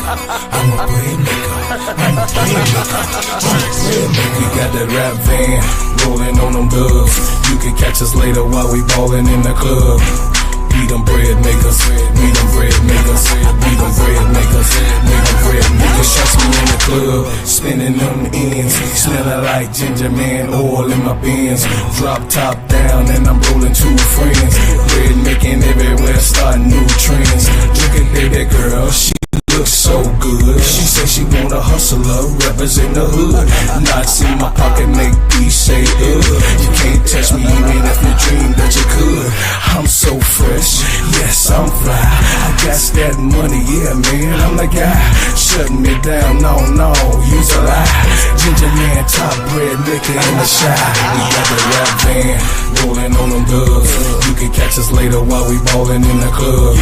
I'm a bread maker. I'm a bread maker. Bread maker. We got that rap van rolling on them dubs. You can catch us later while we ballin' in the club. We them bread makers, we them bread makers, we them bread makers, we them bread makers. Shots me in the club, spinning them ends, smelling like ginger man oil in my bins. Drop top down and I'm rolling two friends. Bread making everywhere, starting new trends. Look at baby girl, she looks so good. She said she want a hustler, represent the hood. Knots in my pocket make these say you can't touch me even if you dream that you could. I'm so fresh, yes I'm fly. I got that money, yeah man, I'm the guy. Shutting me down, no, use a lie. Ginger man, top bread maker in the shy. We got the rap van rolling on them dubs. You can catch us later while we ballin' in the club.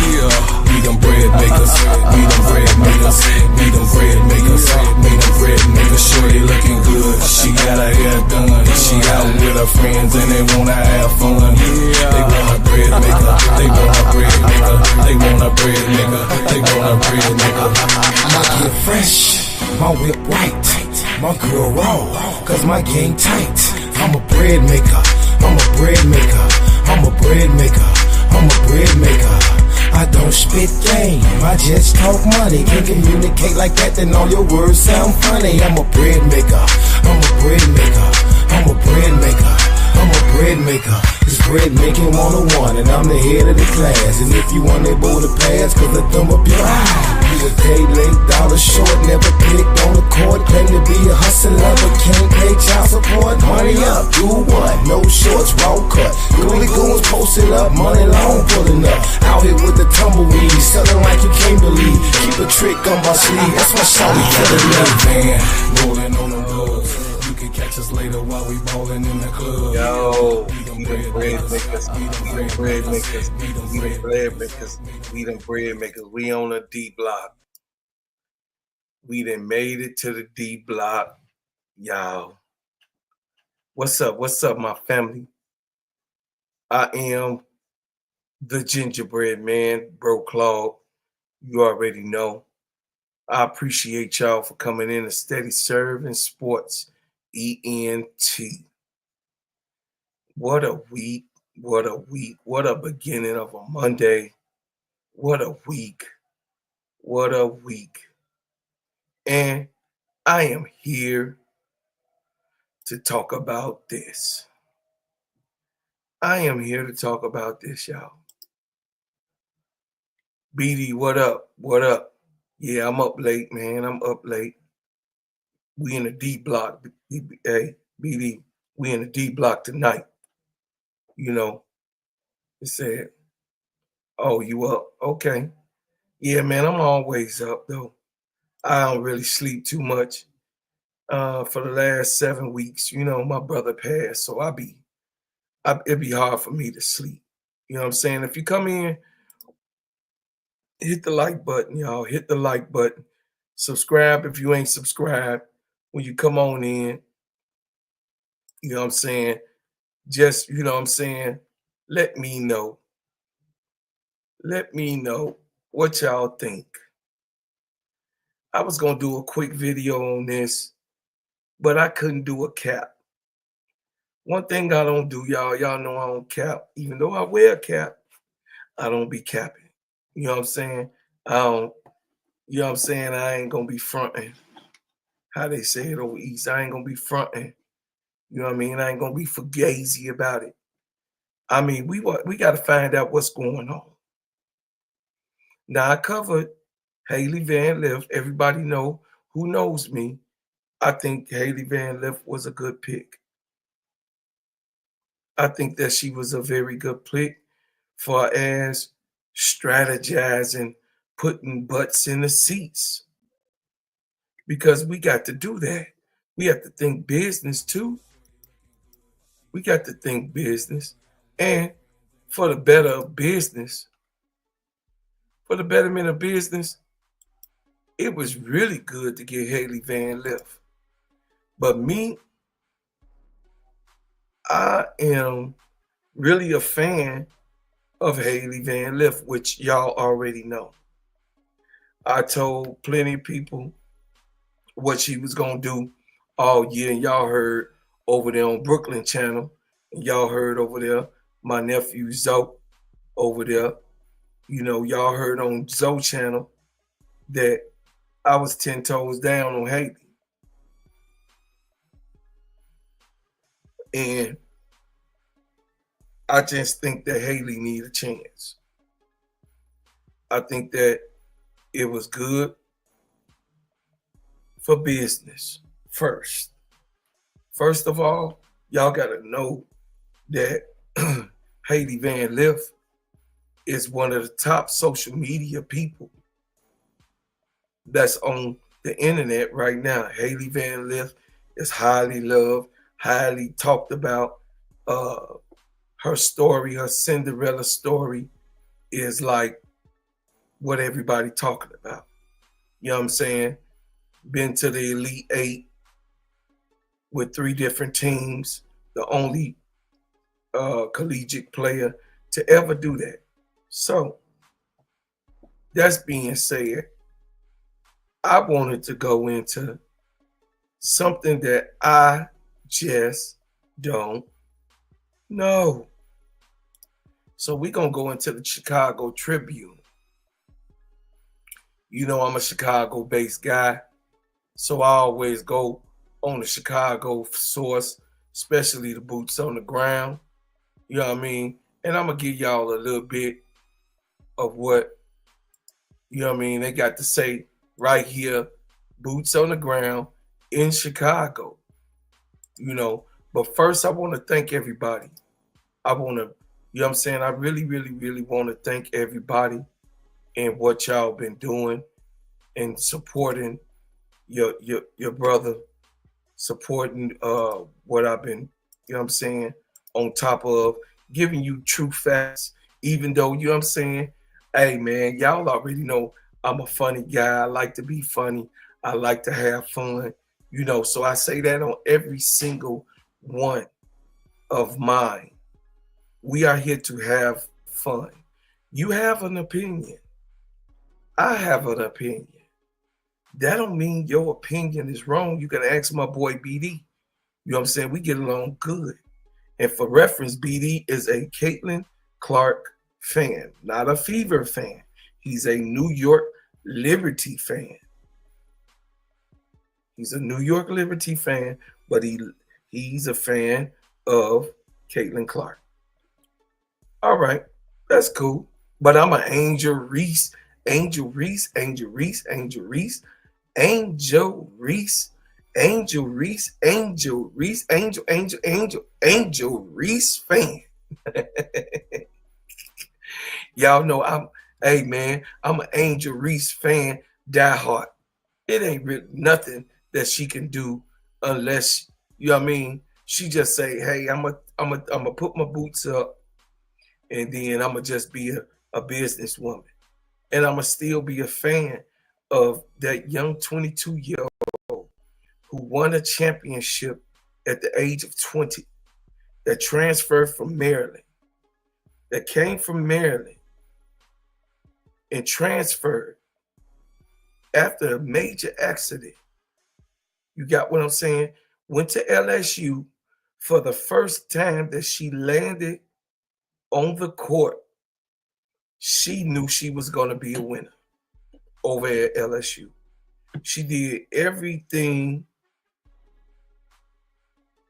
We them bread makers, we them bread makers, we them bread makers, we them bread makers. Shorty looking good, she got her hair done. She out with her friends and they wanna have fun. They want a bread maker, they want a bread maker, they want a bread maker, they want a bread maker. My gear fresh, my whip white, my girl raw, cause my game tight. I'm a bread maker, I'm a bread maker, I'm a bread maker, I'm a bread maker. I don't spit game, I just talk money. Can communicate like that, then all your words sound funny. I'm a bread maker, I'm a bread maker, I'm a bread maker, I'm a bread maker. It's bread making 101 and I'm the head of the class. And if you unable to pass, cause I thumb up your eye. You a day late, dollar short, never clicked on the court. Claim to be a hustler, but can't pay child support. Money up, do what? No shorts, raw cut. Goody goons posted up, money long pulling up. Out here with the tumbleweed, selling like you can't believe. Keep a trick on my sleeve, that's why Shawty got a little van rolling on the roads. You can catch us later while we ballin' in the club. Yo, we them bread makers, we them bread makers, we them bread makers, we them bread makers. We on a D block. We done made it to the D block, y'all. What's up? What's up, my family? I am the gingerbread man, Bro Claude. You already know. I appreciate y'all for coming in to Steady Serv'n Sports ENT. What a week, what a week, what a beginning of a Monday. What a week, what a week. And I am here to talk about this. I am here to talk about this, y'all. BD, what up? What up? Yeah, I'm up late, man. I'm up late. We in the D block. Hey, BD, we in the D block tonight. You know, it said, oh, you up? Okay. Yeah, man, I'm always up, though. I don't really sleep too much. For the last 7 weeks, you know, my brother passed, so it'd be hard for me to sleep. You know what I'm saying? If you come in, hit the like button, y'all. Hit the like button. Subscribe if you ain't subscribed. When you come on in, you know what I'm saying? Just, you know what I'm saying? Let me know. Let me know what y'all think. I was going to do a quick video on this, but I couldn't do a cap. One thing I don't do, y'all know I don't cap. Even though I wear a cap, I don't be capping. You know what I'm saying? I don't, you know what I'm saying? I ain't going to be fronting. How they say it over East. I ain't going to be fronting. You know what I mean? I ain't going to be fugazi about it. I mean, we got to find out what's going on. Now, I covered Hailey Van Lith. Everybody know who knows me. I think Hailey Van Lith was a good pick. I think that she was a very good pick for as strategizing, putting butts in the seats. Because we got to do that. We have to think business too. We got to think business. And for the better of business, for the betterment of business, it was really good to get Hailey Van Lith. But me, I am really a fan of Hailey Van Lith, which y'all already know. I told plenty of people what she was gonna do all year, and y'all heard over there on Brooklyn Channel, and y'all heard over there my nephew Zoe over there. You know, y'all heard on Zoe Channel that I was 10 toes down on Haley. And I just think that Haley need a chance. I think that it was good for business first. First of all, y'all got to know that Haley Van Lith is one of the top social media people that's on the internet right now. Haley Van Lith is highly loved, highly talked about. Her story, her Cinderella story, is like what everybody talking about. You know what I'm saying? Been to the Elite Eight with 3 different teams, the only collegiate player to ever do that. So, that's being said, I wanted to go into something that I just don't know. So we're going to go into the Chicago Tribune. You know I'm a Chicago-based guy, so I always go on the Chicago source, especially the boots on the ground. You know what I mean? And I'm going to give y'all a little bit of what, you know what I mean, they got to say right here, boots on the ground in Chicago. You know, but first I want to thank everybody. I want to, you know what I'm saying, I really, really, really want to thank everybody and what y'all been doing and supporting your brother, supporting what I've been, you know what I'm saying, on top of giving you true facts, even though, you know what I'm saying, hey man, y'all already know I'm a funny guy. I like to be funny. I like to have fun, you know, so I say that on every single one of mine. We are here to have fun. You have an opinion. I have an opinion. That don't mean your opinion is wrong. You can ask my boy BD. You know what I'm saying? We get along good. And for reference, BD is a Caitlin Clark fan, not a Fever fan. He's a New York Liberty fan. He's a New York Liberty fan, but he's a fan of Caitlin Clark. All right, that's cool. But I'm an Angel Reese, Angel Reese, Angel Reese, Angel Reese, Angel Reese, Angel Reese, Angel Reese, Angel Reese fan. Y'all know I'm an Angel Reese fan, diehard. It ain't really nothing that she can do unless, you know what I mean, she just say, hey, I'm a put my boots up and then I'm gonna just be a businesswoman. And I'm gonna still be a fan of that young 22-year-old who won a championship at the age of 20, that transferred from Maryland, that came from Maryland and transferred after a major accident. You got what I'm saying? Went to LSU for the first time that she landed on the court. She knew she was going to be a winner over at LSU. She did everything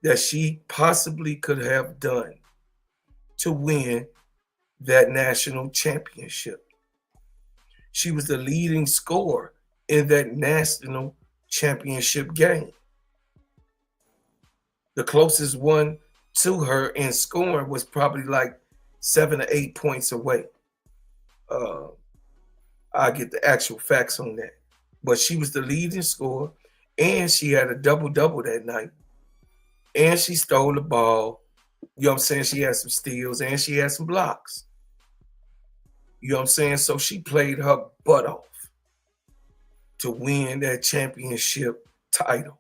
that she possibly could have done to win that national championship. She was the leading scorer in that national championship game. The closest one to her in scoring was probably like 7 or 8 points away. I'll get the actual facts on that. But she was the leading scorer, and she had a double-double that night. And she stole the ball. You know what I'm saying? She had some steals, and she had some blocks. You know what I'm saying? So she played her butt off to win that championship title.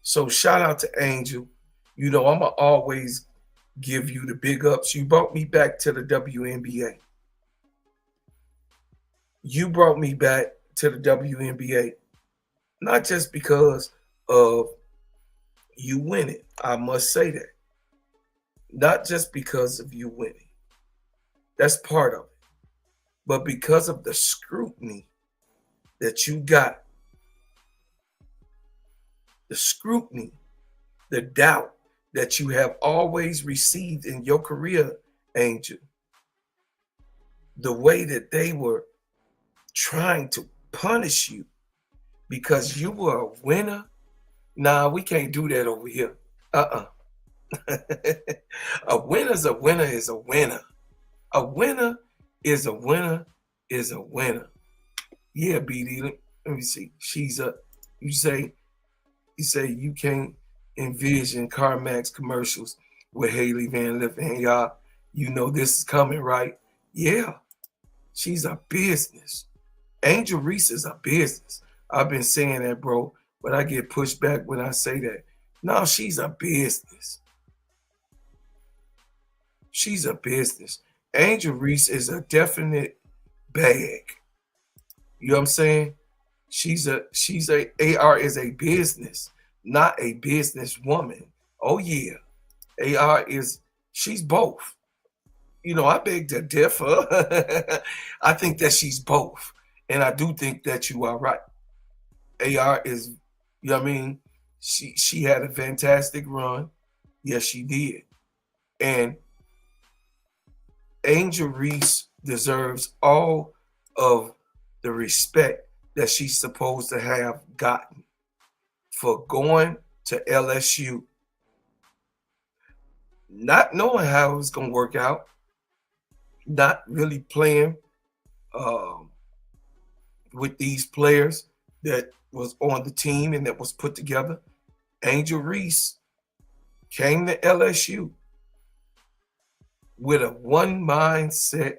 So shout out to Angel. You know, I'm going to always give you the big ups. You brought me back to the WNBA. You brought me back to the WNBA, not just because of you winning. I must say that. Not just because of you winning. That's part of it. But because of the scrutiny that you got, the scrutiny, the doubt that you have always received in your career, Angel, the way that they were trying to punish you because you were a winner. Nah, we can't do that over here. A winner's a winner is a winner. A winner is a winner is a winner. Yeah, BD. Let me see. She's a. You say you can't envision CarMax commercials with Haley Van Lith and y'all. You know this is coming, right? Yeah, she's a business. Angel Reese is a business. I've been saying that, bro, but I get pushed back when I say that. No, she's a business. She's a business. Angel Reese is a definite bag. You know what I'm saying? She's a AR is a business, not a business woman. Oh yeah. AR she's both. You know, I beg to differ. I think that she's both. And I do think that you are right. AR is, you know what I mean? She had a fantastic run. Yes, she did. And Angel Reese deserves all of the respect that she's supposed to have gotten for going to LSU, not knowing how it was going to work out, not really playing with these players that was on the team and that was put together. Angel Reese came to LSU with a one mindset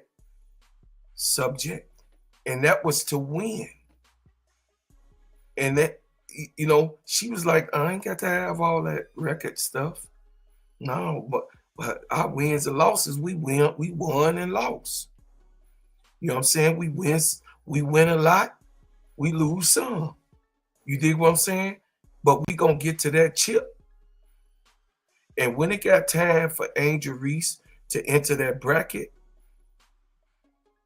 subject, and that was to win. And that, you know, she was like, I ain't got to have all that record stuff. No, but our wins and losses, we won and lost. You know what I'm saying? We win a lot, we lose some. You dig what I'm saying? But we gonna get to that chip. And when it got time for Angel Reese to enter that bracket,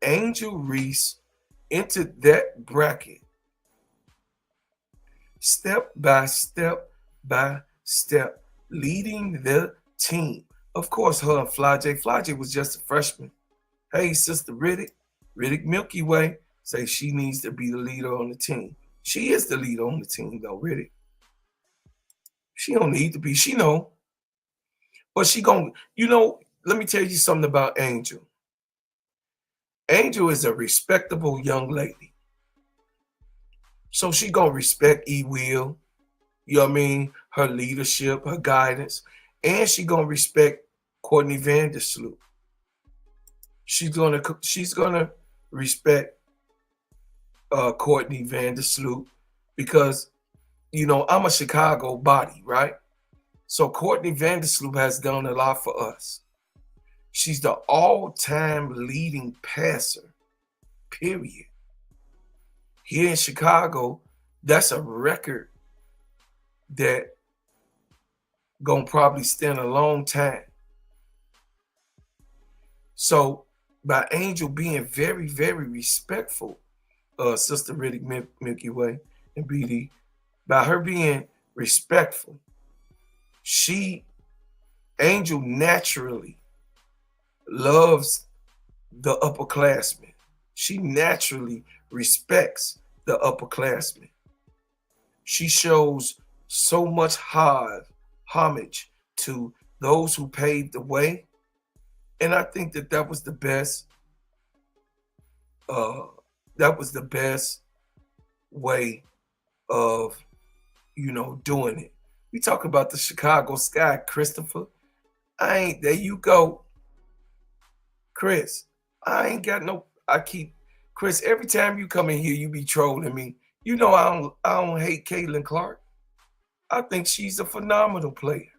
Angel Reese entered that bracket step by step by step, leading the team. Of course, her and Fly-J was just a freshman. Hey, Sister Riddick Milky Way, say she needs to be the leader on the team. She is the leader on the team, though, Riddick. She don't need to be. She know. But she gonna, you know, let me tell you something about Angel. Angel is a respectable young lady. So she gonna respect E-Will, you know what I mean, her leadership, her guidance, and she gonna respect Courtney Vandersloot. She's gonna respect Courtney Vandersloot because, you know, I'm a Chicago body, right? So Courtney Vandersloot has done a lot for us. She's the all-time leading passer, period. Here in Chicago, that's a record that gonna probably stand a long time. So by Angel being very, very respectful, Sister Riddick Milky Way and BD, by her being respectful, Angel naturally loves the upperclassmen. She naturally respects the upperclassmen. She shows so much homage to those who paved the way. And I think that was the best. That was the best way of, you know, doing it. We talk about the Chicago sky, Christopher. There you go. Chris, Chris, every time you come in here, you be trolling me. You know I don't hate Caitlin Clark. I think she's a phenomenal player.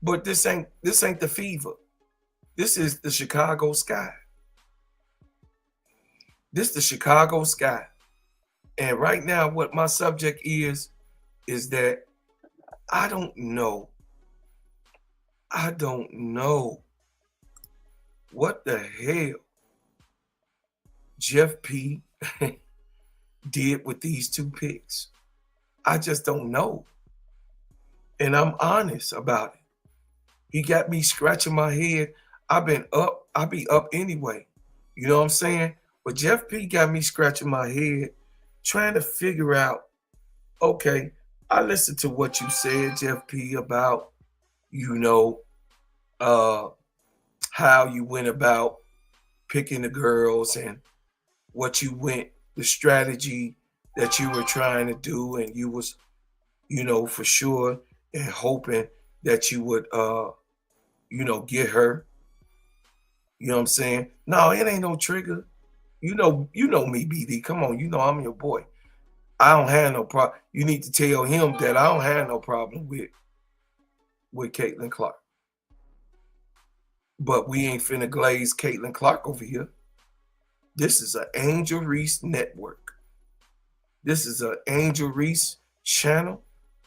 But this ain't the Fever. This is the Chicago sky. This is the Chicago sky. And right now, what my subject is that I don't know what the hell Jeff P did with these two picks. I just don't know. And I'm honest about it. He got me scratching my head. I'll be up anyway. You know what I'm saying? But Jeff P got me scratching my head, trying to figure out, okay, I listened to what you said, Jeff P, about, how you went about picking the girls and what you went, the strategy that you were trying to do, and you was, for sure, and hoping that you would, get her. You know what I'm saying? No, it ain't no trigger. You know me, BD. Come on, I'm your boy. I don't have no problem. You need to tell him that I don't have no problem with Caitlin Clark. But we ain't finna glaze Caitlin Clark over here. This is an Angel Reese network. This is an Angel Reese channel.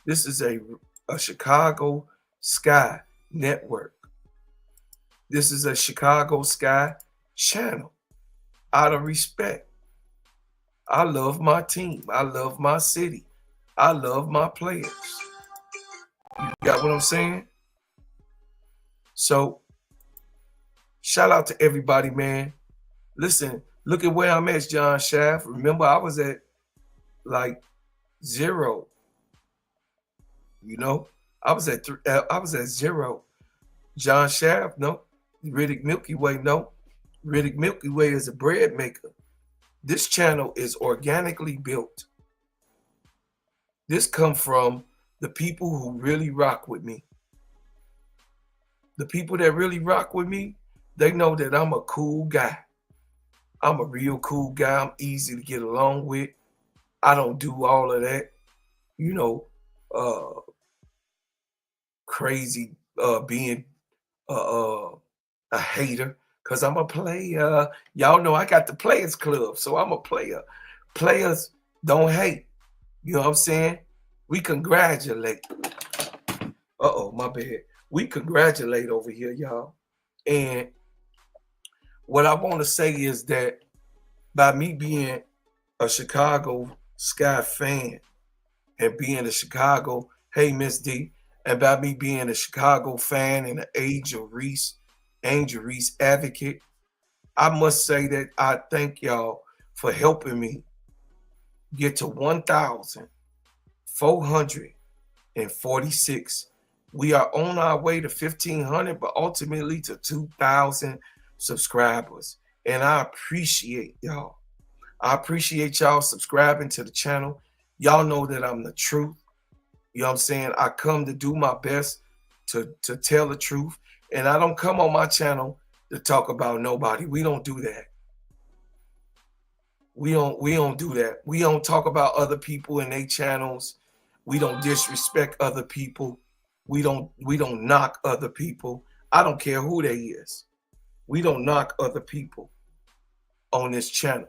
This is a Chicago Sky network. This is a Chicago Sky channel. Out of respect. I love my team. I love my city. I love my players. You got what I'm saying? So, shout out to everybody, man. Listen, look at where I'm at, John Shaft. Remember, I was at like 0. I was at 0. John Shaft, no. Riddick Milky Way, no. Riddick Milky Way is a bread maker. This channel is organically built. This come from the people who really rock with me. The people that really rock with me, they know that I'm a cool guy. I'm a real cool guy. I'm easy to get along with. I don't do all of that, crazy being a hater, because I'm a player. Y'all know I got the Players Club, so I'm a player. Players don't hate. You know what I'm saying? We congratulate. Uh-oh, my bad. We congratulate over here, y'all. And what I want to say is that by me being a Chicago Sky fan and being a Chicago, hey, Miss D, and by me being a Chicago fan and an Angel Reese advocate, I must say that I thank y'all for helping me get to 1,446. We are on our way to 1,500, but ultimately to 2,000 subscribers. And I appreciate y'all. I appreciate y'all subscribing to the channel. Y'all know that I'm the truth. You know what I'm saying? I come to do my best to tell the truth. And I don't come on my channel to talk about nobody. We don't do that. We don't do that. We don't talk about other people in their channels. We don't disrespect other people. We don't knock other people. I don't care who they is. We don't knock other people on this channel.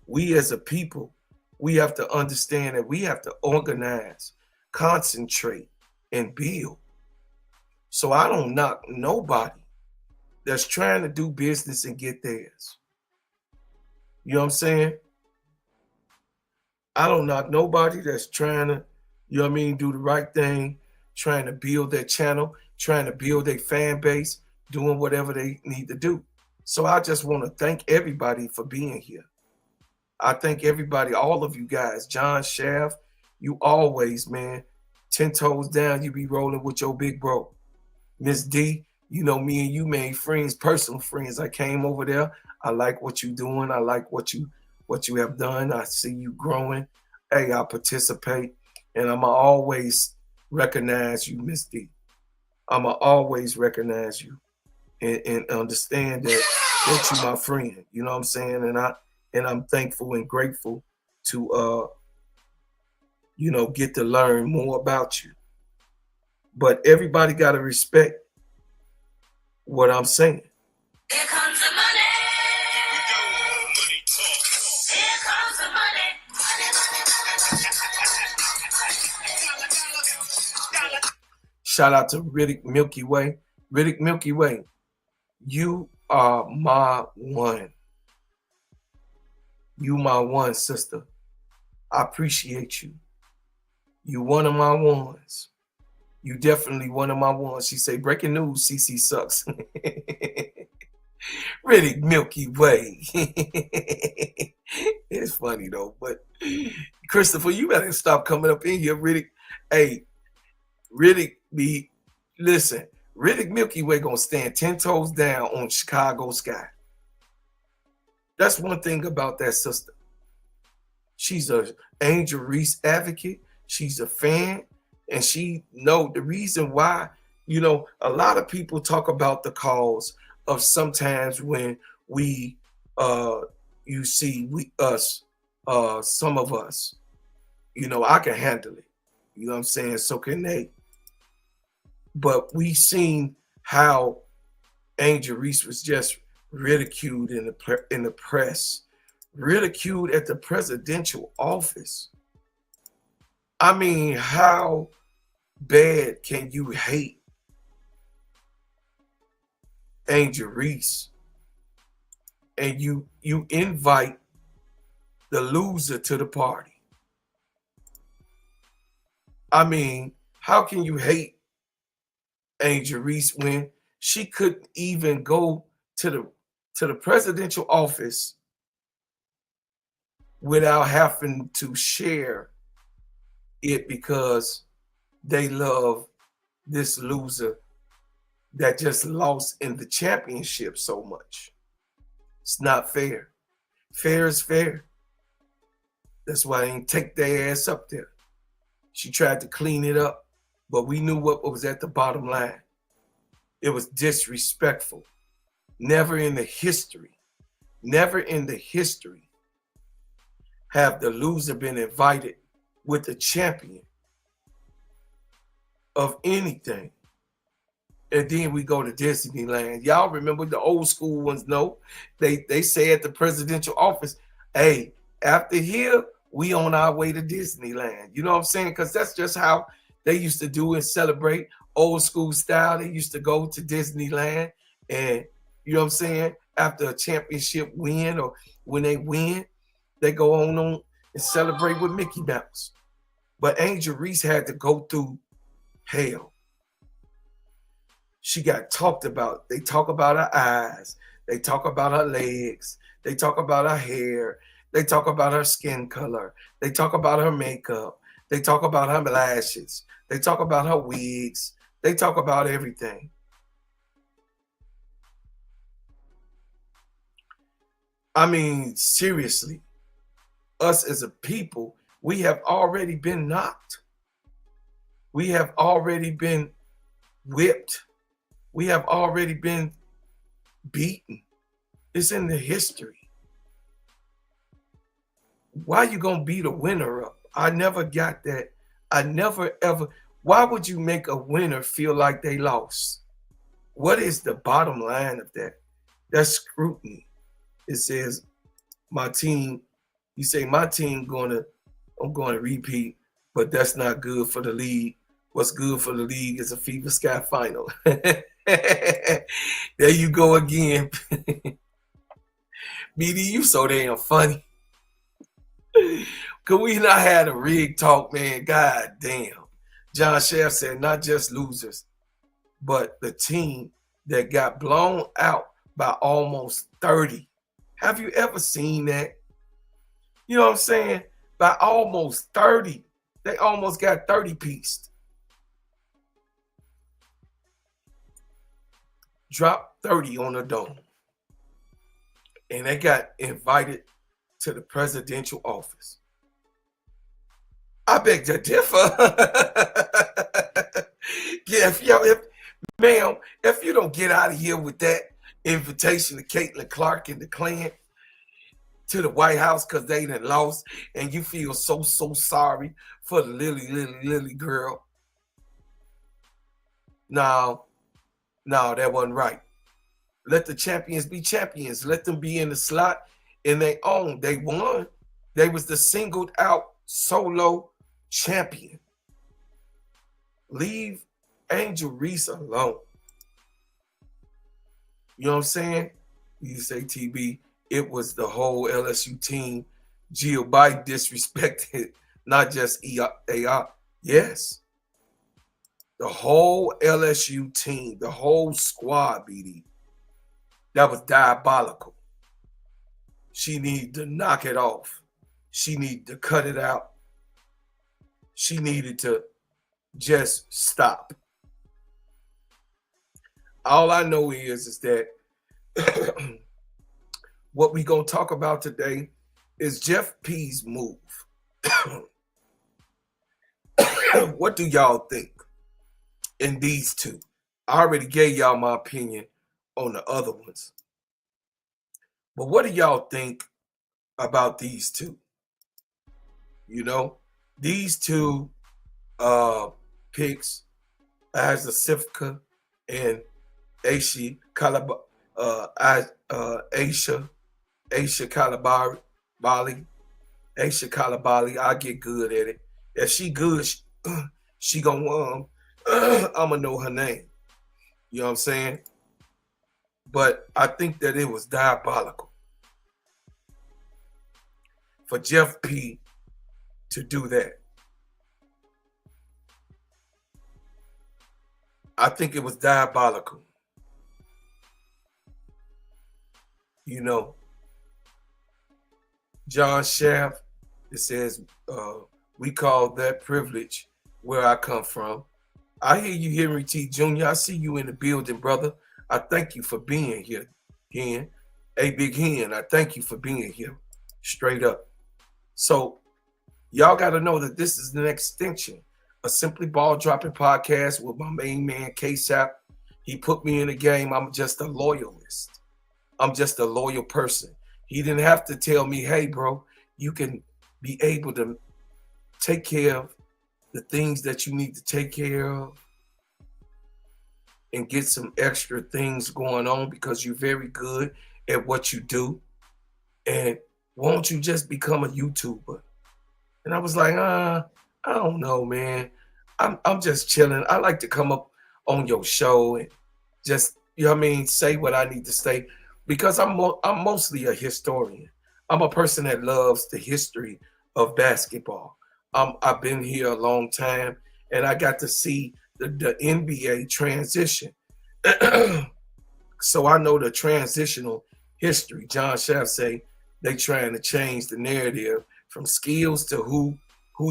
We as a people, we have to understand that we have to organize, concentrate, and build. So I don't knock nobody that's trying to do business and get theirs. You know what I'm saying? I don't knock nobody that's trying to, do the right thing, trying to build their channel, trying to build their fan base, doing whatever they need to do. So I just want to thank everybody for being here. I thank everybody, all of you guys. John Shaft, you always, man, 10 toes down, you be rolling with your big bro. Miss D, me and you made friends, personal friends. I came over there. I like what you're doing. I like what you have done. I see you growing. Hey, I participate. And I'ma always recognize you, Miss D. I'ma always recognize you and understand that you're my friend. You know what I'm saying? And I'm thankful and grateful to get to learn more about you. But everybody got to respect what I'm saying. Here comes the money. Shout out to Riddick Milky Way. Riddick Milky Way, you are my one. You my one, sister. I appreciate you. You one of my ones. You definitely one of my ones. She say, breaking news, CC sucks. Riddick Milky Way. It's funny though, but Christopher, you better stop coming up in here, Riddick. Hey, Riddick listen, Riddick Milky Way gonna stand 10 toes down on Chicago sky. That's one thing about that sister. She's a Angel Reese advocate. She's a fan, and she know the reason why. You know, a lot of people talk about the cause of sometimes when we, you see, some of us, you know, I can handle it. You know what I'm saying? So can they. But we seen how Angel Reese was just ridiculed in the press, ridiculed at the presidential office. I mean, how bad can you hate Angel Reese? And you invite the loser to the party. I mean, how can you hate Angel Reese when she couldn't even go to the presidential office without having to share it because they love this loser that just lost in the championship so much? It's not fair. Fair is fair. That's why they didn't take their ass up there. She tried to clean it up, but we knew what was at the bottom line. It was disrespectful. Never in the history have the loser been invited with the champion of anything. And then we go to Disneyland. Y'all remember the old school ones? No, they say at the presidential office, hey, after here, we on our way to Disneyland. You know what I'm saying? Because that's just how they used to do and celebrate old school style. They used to go to Disneyland and, you know what I'm saying, after a championship win or when they win, they go on and celebrate with Mickey Mouse. But Angel Reese had to go through hell. She got talked about. They talk about her eyes. They talk about her legs. They talk about her hair. They talk about her skin color. They talk about her makeup. They talk about her lashes. They talk about her wigs. They talk about everything. I mean, seriously, us as a people, we have already been knocked. We have already been whipped. We have already been beaten. It's in the history. Why you gonna beat a winner up? I never got that. I never ever. Why would you make a winner feel like they lost? What is the bottom line of that? That's scrutiny. It says my team. You say my team I'm going to repeat, but that's not good for the league. What's good for the league is a Fever Sky final. There you go again. BD, you so damn funny. Could we not have a rig talk, man? God damn. John Shaft said not just losers, but the team that got blown out by almost 30. Have you ever seen that? You know what I'm saying? By almost 30. They almost got 30-pieced. Dropped 30 on the dome. And they got invited to the presidential office. I beg to differ. Yeah, if you don't get out of here with that invitation to Caitlin Clark and the Klan to the White House because they done lost and you feel so sorry for the Lily girl. No, that wasn't right. Let the champions be champions. Let them be in the slot in their own. They won. They was the singled out solo champion. Leave Angel Reese alone. You know what I'm saying? You say TB, it was the whole LSU team. Coulibaly disrespected not just AI. Yes. The whole LSU team, the whole squad, BD. That was diabolical. She needed to knock it off. She needed to cut it out. She needed to just stop. All I know is that what we gonna talk about today is Jeff P's move. What do y'all think in these two? I already gave y'all my opinion on the other ones. But what do y'all think about these two? You know, these two picks as the Sivka and Aicha Coulibaly. I get good at it. If she good, she gonna I'ma know her name. You know what I'm saying? But I think that it was diabolical for Jeff P to do that. I think it was diabolical. You know, John Shaft, it says, we call that privilege where I come from. I hear you, Henry T. Jr. I see you in the building, brother. I thank you for being here, Hen. Hey, Big Hen, I thank you for being here. Straight up. So, y'all got to know that this is an extension, a Simply Ball Dropping podcast with my main man, K-Sap. He put me in the game. I'm just a loyalist. I'm just a loyal person. He didn't have to tell me, hey, bro, you can be able to take care of the things that you need to take care of and get some extra things going on because you're very good at what you do. And won't you just become a YouTuber? And I was like, I don't know, man. I'm just chilling. I like to come up on your show and just, you know what I mean, say what I need to say because I'm mostly a historian. I'm a person that loves the history of basketball. I've been here a long time, and I got to see the NBA transition. So I know the transitional history. John Shaft say they trying to change the narrative from skills to who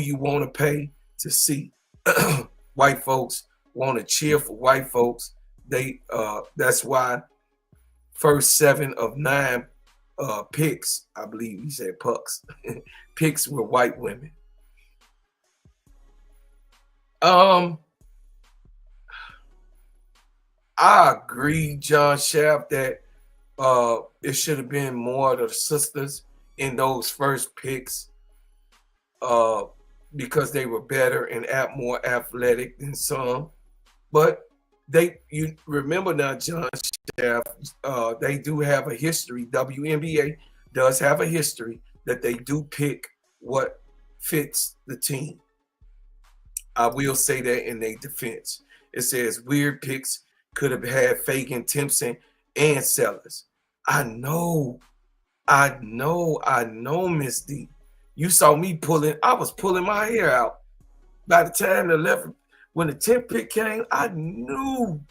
you want to pay to see. White folks want to cheer for white folks. That's why first 7 of 9 picks, I believe he said pucks, picks were white women. I agree, John Shaft, that it should have been more of the sisters in those first picks because they were better and more athletic than some. But you remember now, John Shaft, they do have a history. WNBA does have a history that they do pick what fits the team. I will say that in their defense. It says weird picks could have had Fagan, Timpson, and Sellers. I know, Miss D. You saw me I was pulling my hair out. By the time when the 10th pick came, I knew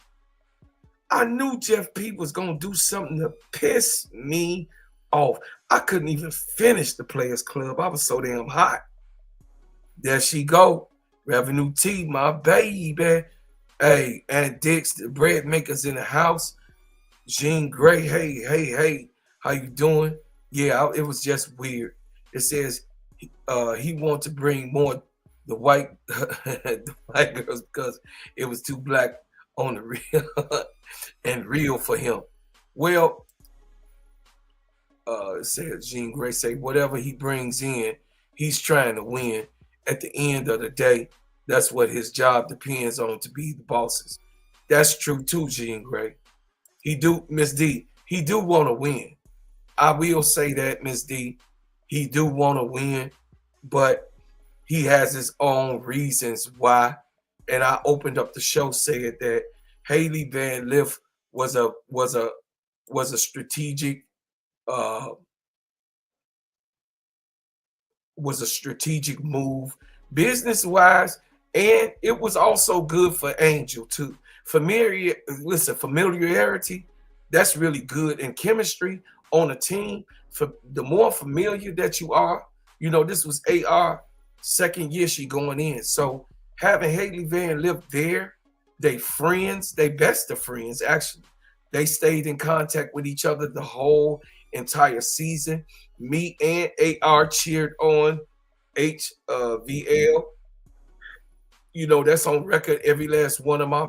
Jeff P was going to do something to piss me off. I couldn't even finish the Players Club. I was so damn hot. There she go. Revenue T, my baby. Hey, and Dix, the bread makers in the house. Jean Gray, hey, how you doing? Yeah, it was just weird. It says he wants to bring more the white girls because it was too black on the real and real for him. Well, it says Jean Gray say whatever he brings in, he's trying to win. At the end of the day, that's what his job depends on, to be the bosses. That's true too, Jean Gray. He do, Miss D, he do want to win. I will say that, Miss D, he do want to win, but he has his own reasons why, and I opened up the show saying that Hailey Van Lith was a strategic move business-wise, and it was also good for Angel too. Familiarity, that's really good in chemistry on a team. For the more familiar that you are, this was AR second year she going in. So having Hailey Van Lith there, they friends, they best of friends actually. They stayed in contact with each other the whole entire season. Me and AR cheered on HVL. That's on record. Every last one of my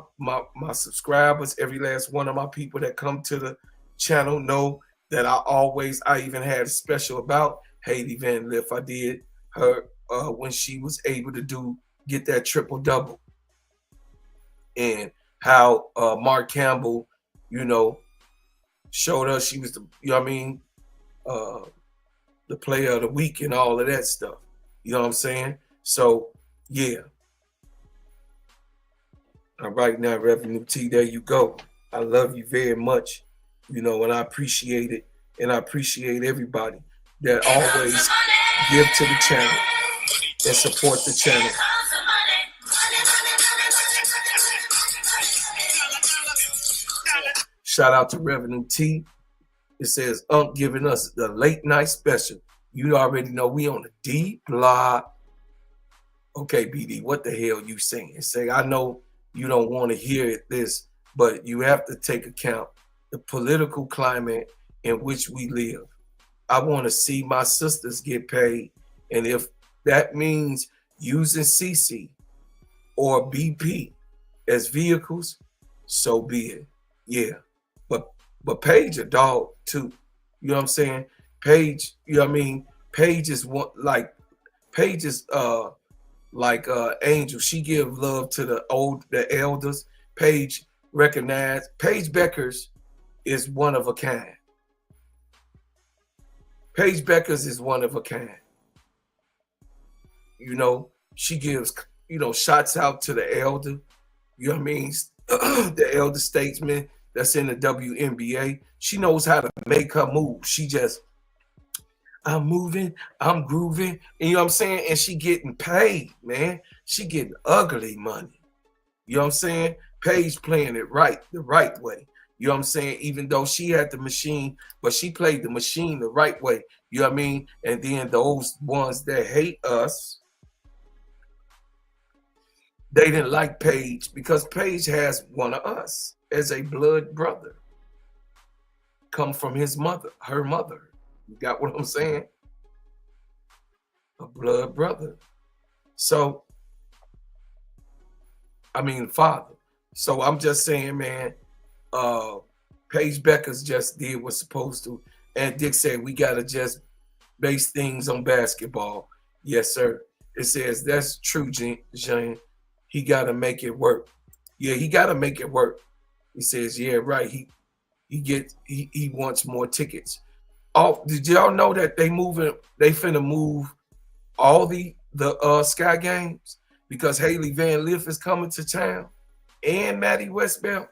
subscribers, every last one of my people that come to the channel know that I even had a special about Hailey Van Lith. I did her when she was able to get that triple-double. And how Mark Campbell, showed us she was the player of the week and all of that stuff. You know what I'm saying? So, yeah. All right, now, Revenue T, there you go. I love you very much, and I appreciate it. And I appreciate everybody that always give to the channel and support the channel. Shout out to Revenue T. It says, giving us the late night special. You already know we on the D block. Okay, BD, what the hell you saying? Say, I know you don't want to hear this, but you have to take account the political climate in which we live. I want to see my sisters get paid. And if that means using CC or BP as vehicles, so be it. Yeah. But Paige a dog too. You know what I'm saying? Paige, Paige is one Paige is like Angel. She give love to the elders. Paige Beckers is one of a kind. Paige Beckers is one of a kind. She gives, shots out to the elder. You know what I mean? The elder statesman that's in the WNBA. She knows how to make her move. She just, I'm moving, I'm grooving. And you know what I'm saying? And she getting paid, man. She getting ugly money. You know what I'm saying? Paige playing it the right way. You know what I'm saying? Even though she had the machine, but she played the machine the right way. You know what I mean? And then those ones that hate us, they didn't like Paige because Paige has one of us as a blood brother. Come from her mother. You got what I'm saying? A blood brother. So, father. So I'm just saying, man, Paige Beckers just did what's supposed to. And Dick said, we got to just base things on basketball. Yes, sir. It says, that's true, Jane. He got to make it work. Yeah, he got to make it work. He says, yeah, right. He wants more tickets. Oh, did y'all know that they finna move all the Sky Games because Hailey Van Lith is coming to town and Maddie Westbelt.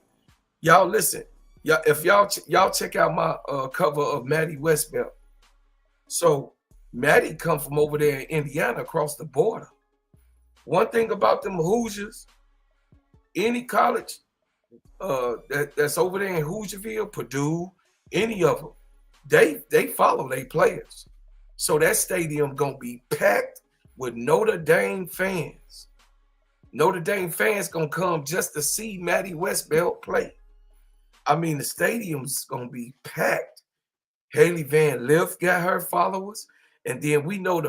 Y'all listen. If y'all check out my cover of Maddie Westbelt. So Maddie come from over there in Indiana across the border. One thing about them Hoosiers, any college that's over there in Hoosierville, Purdue, any of them, they follow their players. So that stadium gonna be packed with Notre Dame fans. Notre Dame fans gonna come just to see Maddie Westbelt play. The stadium's gonna be packed. Hailey Van Lith got her followers, and then we know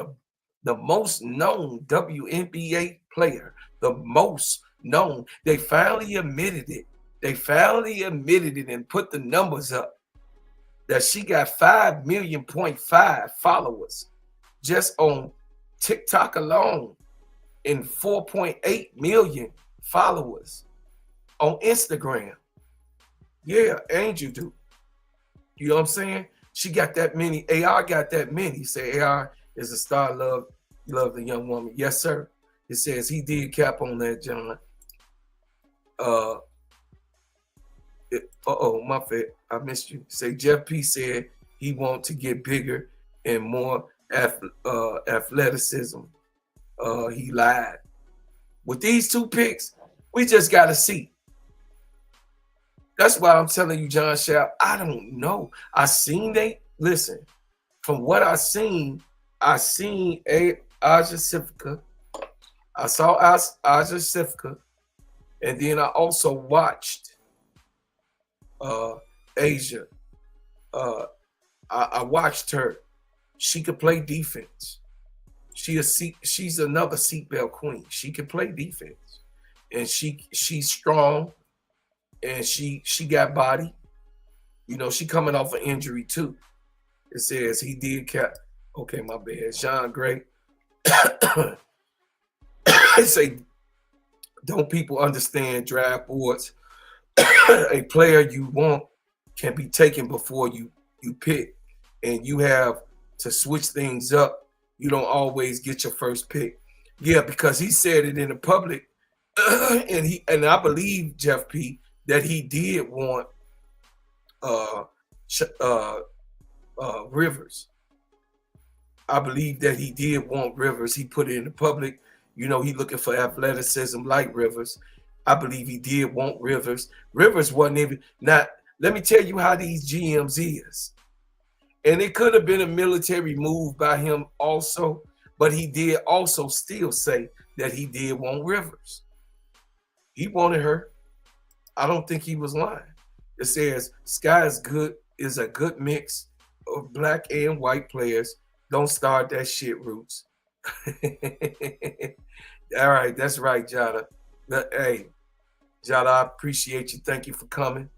the most known WNBA player, the most known. They finally admitted it. And put the numbers up that she got 5.5 million followers just on TikTok alone and 4.8 million followers on Instagram. Yeah, Angel do. You know what I'm saying? She got that many. AR got that many. Say AR is a star. Love the young woman. Yes, sir. It says he did cap on that, John. My bad. I missed you. Say Jeff P said he want to get bigger and more athleticism. He lied. With these 2 picks, we just got to see. That's why I'm telling you, John Schaaf, I don't know. Listen, from what I seen Aicha Sivka. I saw Aicha Sivka, and then I also watched Aicha. I watched her. She could play defense. She's another seatbelt queen. She can play defense, and she's strong, and she got body. You know, she coming off an injury too. It says he did cap. Okay, my bad. Sean Gray. I say, don't people understand draft boards? A player you want can be taken before you pick, and you have to switch things up. You don't always get your first pick. Yeah, because he said it in the public, and I believe Jeff P that he did want Rivers. I believe that he did want Rivers. He put it in the public. You know, he looking for athleticism like Rivers. I believe he did want Rivers. Rivers wasn't even not. Let me tell you how these GMs is. And it could have been a military move by him also, but he did also still say that he did want Rivers. He wanted her. I don't think he was lying. It says Sky is a good mix of black and white players. Don't start that shit, Roots. All right, that's right, Jada. Hey, Jada, I appreciate you. Thank you for coming.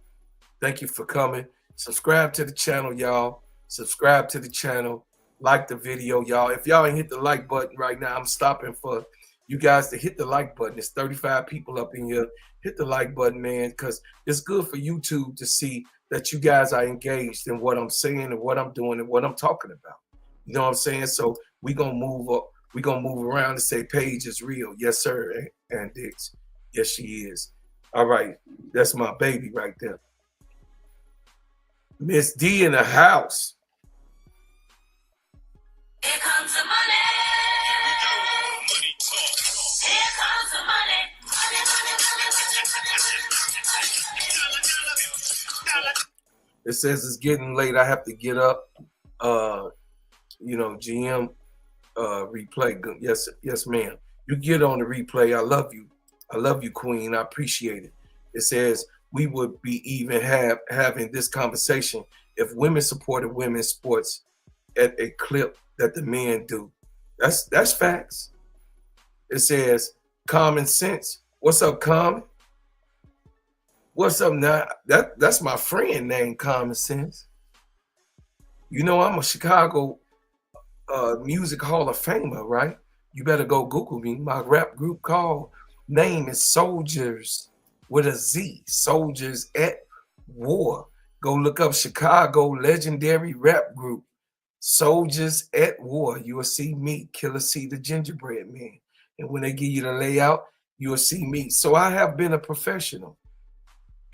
Thank you for coming. Subscribe to the channel, y'all. Subscribe to the channel. Like the video, y'all. If y'all ain't hit the like button right now, I'm stopping for you guys to hit the like button. There's 35 people up in here. Hit the like button, man, because it's good for YouTube to see that you guys are engaged in what I'm saying and what I'm doing and what I'm talking about. You know what I'm saying? So we're going to move up. We're going to move around and say Paige is real. Yes, sir, and Dix. Yes, she is. All right. That's my baby right there. Miss D in the house. Here comes the money. Money talk. Here comes the money. It says it's getting late. I have to get up. You know, GM replay. Yes, ma'am. You get on the replay. I love you. I love you, Queen. I appreciate it. It says we would be even having this conversation if women supported women's sports at a clip that the men do. That's facts. It says common sense. What's up, Common? What's up now? That's my friend named Common Sense. You know I'm a Chicago Music Hall of Famer, right? You better go Google me. My rap group name is Soldiers with a Z. Soldiers at War. Go look up Chicago legendary rap group. Soldiers at War. You will see me, Killer C, the gingerbread man. And when they give you the layout, you will see me. So I have been a professional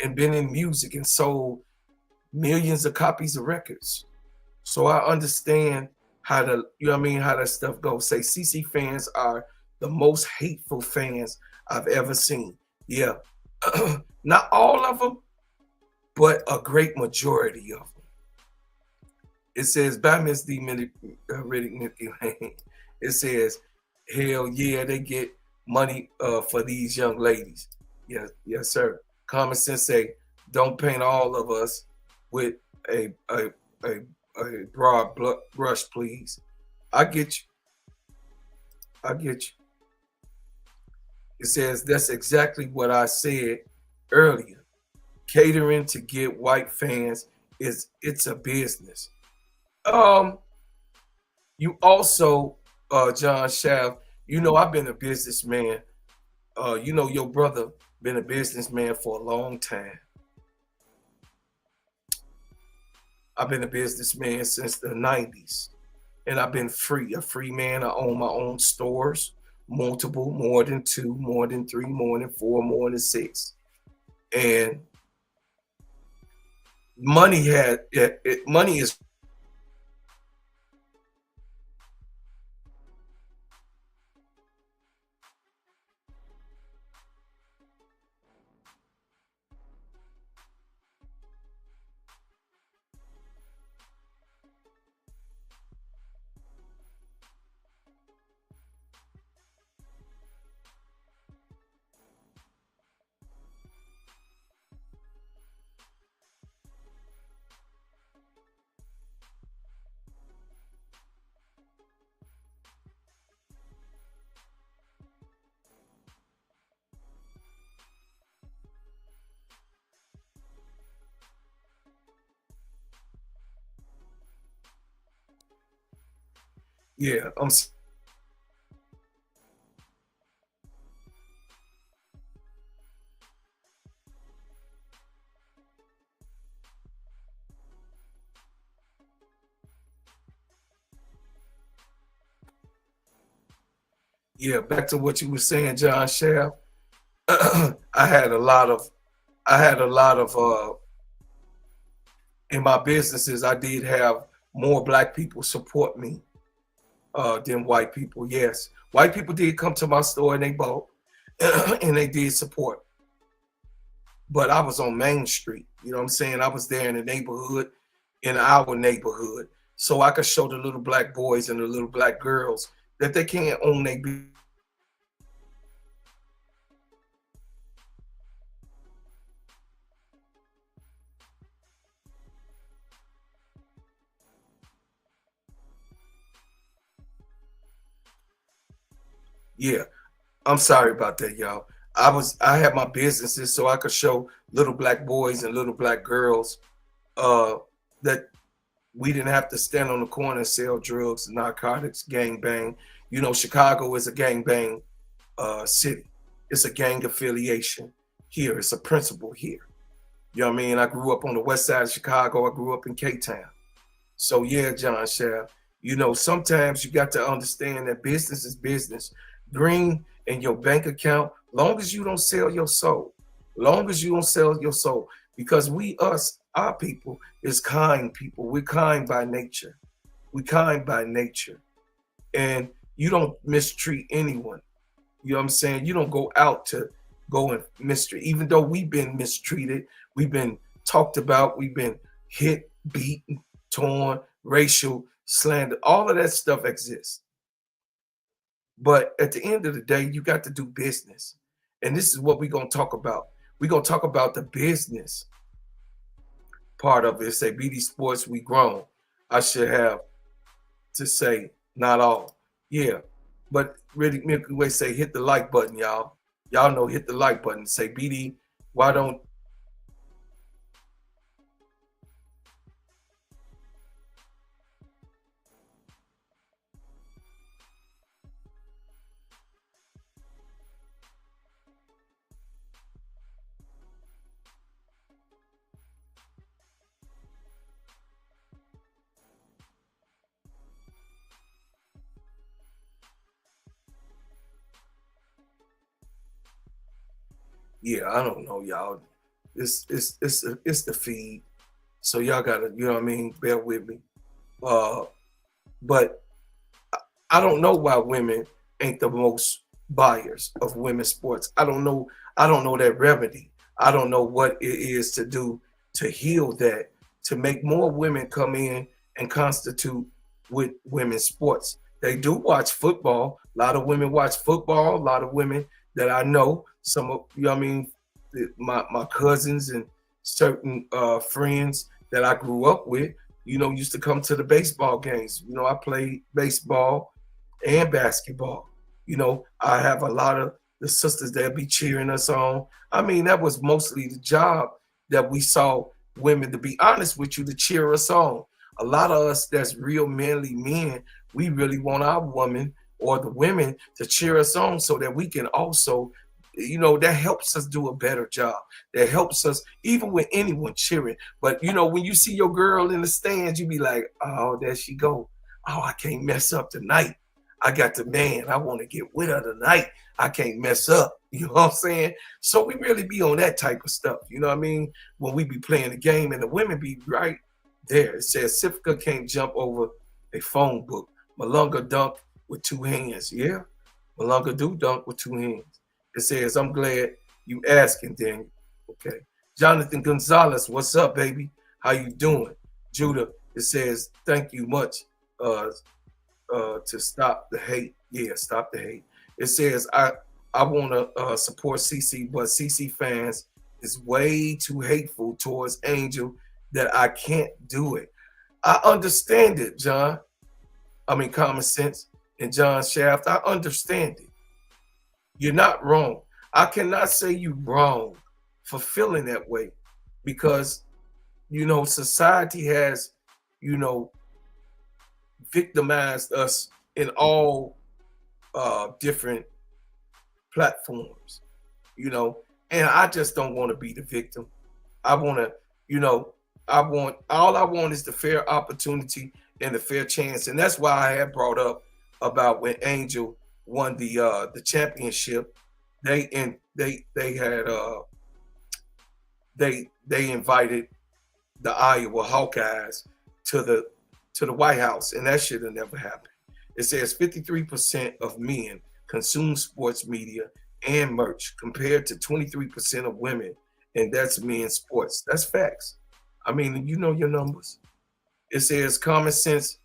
and been in music and sold millions of copies of records. So I understand how that stuff goes. Say CC fans are the most hateful fans I've ever seen. Yeah. Not all of them, but a great majority of them. It says, by Miss D. Riddick, it says, hell yeah, they get money for these young ladies. Yes, sir. Common sense say, don't paint all of us with a broad brush, please. I get you. It says that's exactly what I said earlier. Catering to get white fans it's a business. You also, John Schaaf, you know I've been a businessman. You know your brother been a businessman for a long time. I've been a businessman since the 90s. And I've been a free man. I own my own stores, multiple, more than 2, more than 3, more than 4, more than 6. And money money is yeah, back to what you were saying, John Shaft. I had a lot of in my businesses, I did have more black people support me than white people. Yes, white people did come to my store and they bought and they did support. But I was on Main Street. You know what I'm saying? I was there in the neighborhood, in our neighborhood, so I could show the little black boys and the little black girls that they can't own their business. Yeah, I'm sorry about that, y'all. I had my businesses so I could show little black boys and little black girls uh, that we didn't have to stand on the corner and sell drugs, narcotics, gang bang. You know, Chicago is a gang bang city. It's a gang affiliation here. It's a principle here. You know what I mean? I grew up on the west side of Chicago. I grew up in K-Town. So yeah, John Shaft, you know, sometimes you got to understand that business is business. Green in your bank account, long as you don't sell your soul, long as you don't sell your soul, because our people is kind people. We're kind by nature. We kind by nature. And you don't mistreat anyone. You know what I'm saying? You don't go out to go and mistreat, even though we've been mistreated, we've been talked about, we've been hit, beaten, torn, racial slander, all of that stuff exists. But at the end of the day, you got to do business. And this is what we're going to talk about. We're going to talk about the business part of it. Say, BD Sports, we grown. I should have to say, not all. Yeah. But really, Milky Way say, hit the like button, y'all. Y'all know, hit the like button. Say, BD, why don't yeah, I don't know, y'all. It's the feed. So y'all gotta, you know what I mean, bear with me. Uh, but I don't know why women ain't the most buyers of women's sports. I don't know. I don't know that remedy. I don't know what it is to do to heal that, to make more women come in and constitute with women's sports. They do watch football. A lot of women watch football. A lot of women that I know, some of, you know what I mean, my cousins and certain friends that I grew up with, you know, used to come to the baseball games. You know, I played baseball and basketball. You know, I have a lot of the sisters that be cheering us on. I mean, that was mostly the job that we saw women, to be honest with you, to cheer us on. A lot of us that's real manly men, we really want our woman or the women to cheer us on so that we can also, you know, that helps us do a better job. That helps us, even with anyone cheering. But, you know, when you see your girl in the stands, you be like, oh, there she go. Oh, I can't mess up tonight. I got the man. I want to get with her tonight. I can't mess up. You know what I'm saying? So we really be on that type of stuff. You know what I mean? When we be playing the game and the women be right there. It says Sivka can't jump over a phone book. Malunga dunk with 2 hands. Yeah, Malunga do dunk with 2 hands. It says, I'm glad you asking, Daniel. Okay. Jonathan Gonzalez, what's up, baby? How you doing? Judah, it says, thank you much to stop the hate. Yeah, stop the hate. It says, I want to support CC, but CC fans is way too hateful towards Angel that I can't do it. I understand it, John. I mean, common sense and John Shaft. I understand it. You're not wrong. I cannot say you wrong for feeling that way because, you know, society has, you know, victimized us in all different platforms, you know, and I just don't want to be the victim. I want to, you know, all I want is the fair opportunity and the fair chance. And that's why I had brought up about when Angel won the championship. They invited the Iowa Hawkeyes to the White House, and that should have never happened. It says 53% of men consume sports media and merch compared to 23% of women, and that's men's sports. That's facts. I mean, you know your numbers. It says common sense,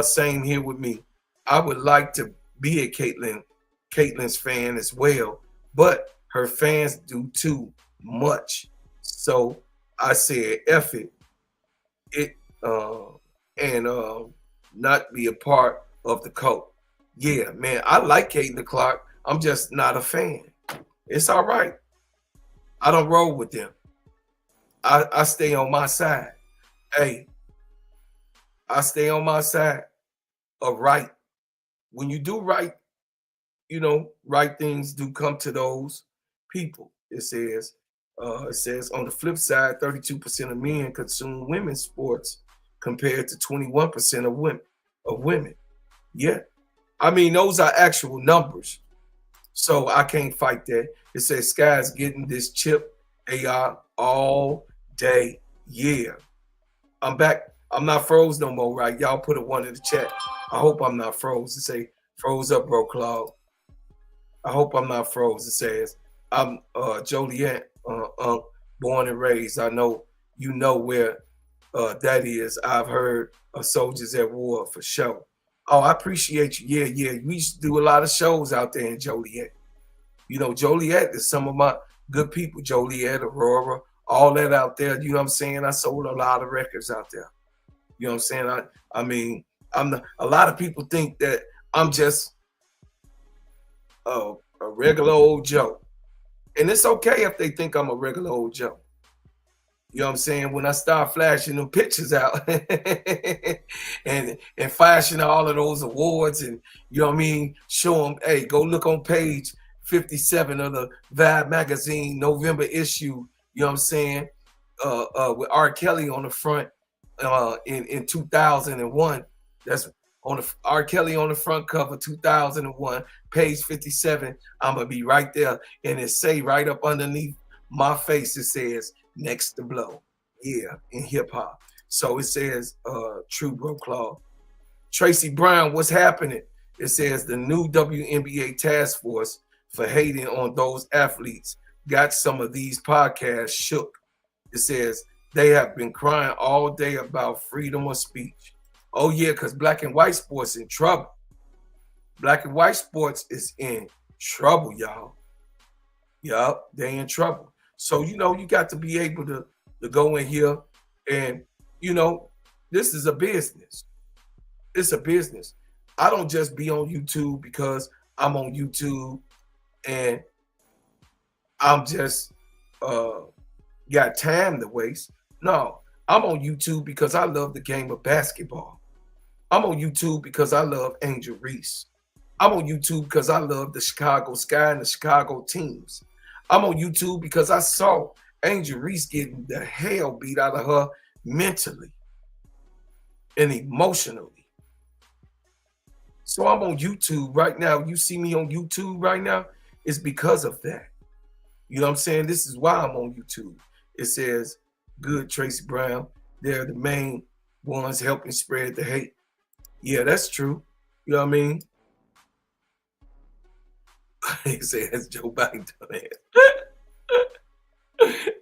same here with me. I would like to be a Caitlin's fan as well, but her fans do too much. So I said, F it, and not be a part of the cult. Yeah, man, I like Caitlin Clark. I'm just not a fan. It's all right. I don't roll with them. I stay on my side. Hey, I stay on my side of right. When you do right, you know, right things do come to those people. It says on the flip side, 32% of men consume women's sports compared to 21% of women. Yeah. I mean, those are actual numbers. So I can't fight that. It says Sky's getting this chip AR all day. Yeah. I'm back. I'm not froze no more, right? Y'all put a 1 in the chat. I hope I'm not froze. It say froze up, bro, Claude. I hope I'm not froze. It says I'm Joliet, born and raised. I know you know where that is. I've heard of Soldiers at War for sure. Oh, I appreciate you. Yeah. We used to do a lot of shows out there in Joliet. You know, Joliet is some of my good people. Joliet, Aurora, all that out there. You know what I'm saying? I sold a lot of records out there. You know what I'm saying? I mean, a lot of people think that I'm just a regular old Joe. And it's okay if they think I'm a regular old Joe. You know what I'm saying? When I start flashing them pictures out and flashing all of those awards and, you know what I mean, show them, hey, go look on page 57 of the Vibe magazine November issue, you know what I'm saying, with R. Kelly on the front in 2001. That's on the R. Kelly on the front cover, 2001, page 57. I'm going to be right there. And it say right up underneath my face, it says, next to blow. Yeah, in hip hop. So it says, true, bro, Claude. Tracy Brown, what's happening? It says the new WNBA task force for hating on those athletes got some of these podcasts shook. It says they have been crying all day about freedom of speech. Oh, yeah, because black and white sports in trouble. Black and white sports is in trouble, y'all. Yup, they in trouble. So, you know, you got to be able to go in here and, you know, this is a business. It's a business. I don't just be on YouTube because I'm on YouTube and I'm just got time to waste. No, I'm on YouTube because I love the game of basketball. I'm on YouTube because I love Angel Reese. I'm on YouTube because I love the Chicago Sky and the Chicago teams. I'm on YouTube because I saw Angel Reese getting the hell beat out of her mentally and emotionally. So I'm on YouTube right now. You see me on YouTube right now. It's because of that. You know what I'm saying? This is why I'm on YouTube. It says, good Tracy Brown. They're the main ones helping spread the hate. Yeah, that's true. You know what I mean? He says Joe Biden.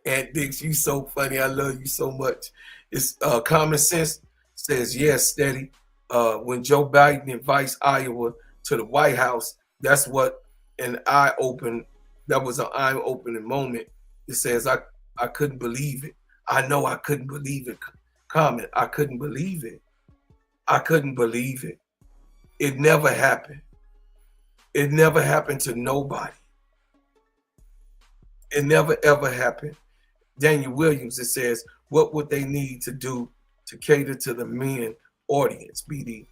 Aunt Dix, you so funny. I love you so much. It's common sense says yes, steady. When Joe Biden invites Iowa to the White House, that's what an eye-open. That was an eye-opening moment. It says I couldn't believe it. I know I couldn't believe it. Comment. I couldn't believe it. I couldn't believe it. It never happened. It never happened to nobody. It never ever happened. Daniel Williams, it says, what would they need to do to cater to the men audience, BD?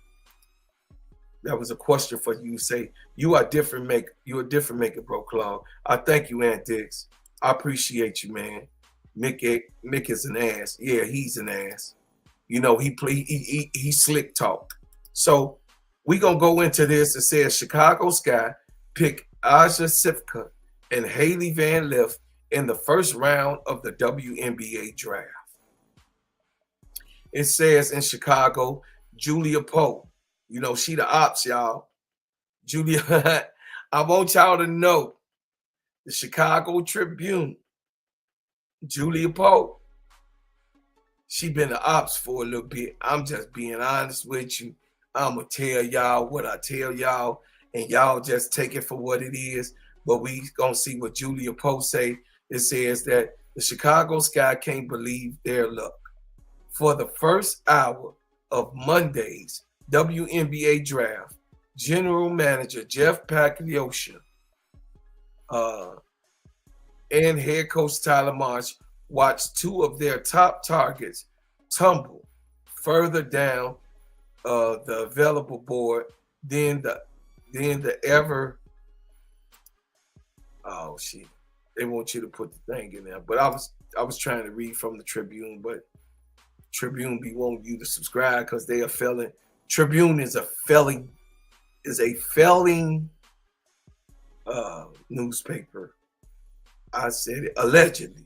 That was a question for you. Say, you are different maker. You're a different maker, bro, Claude. I thank you, Aunt Dix. I appreciate you, man. Mick is an ass. Yeah, he's an ass. You know, he slick talk. So we gonna go into this. It says Chicago Sky pick Aicha Sivka and Haley Van Lith in the first round of the WNBA draft. It says in Chicago, Julia Pope. You know, she the ops, y'all. Julia, I want y'all to know the Chicago Tribune, Julia Pope, she been the ops for a little bit. I'm just being honest with you. I'm going to tell y'all what I tell y'all, and y'all just take it for what it is. But we going to see what Julia Pope say. It says that the Chicago Sky can't believe their luck. For the first hour of Monday's WNBA draft, General Manager Jeff Pagliosha and head coach Tyler Marsh watched two of their top targets tumble further down the available board than the ever. Oh shit! They want you to put the thing in there, but I was trying to read from the Tribune, but Tribune be wanting you to subscribe because they are failing. Tribune is a failing newspaper. I said it allegedly.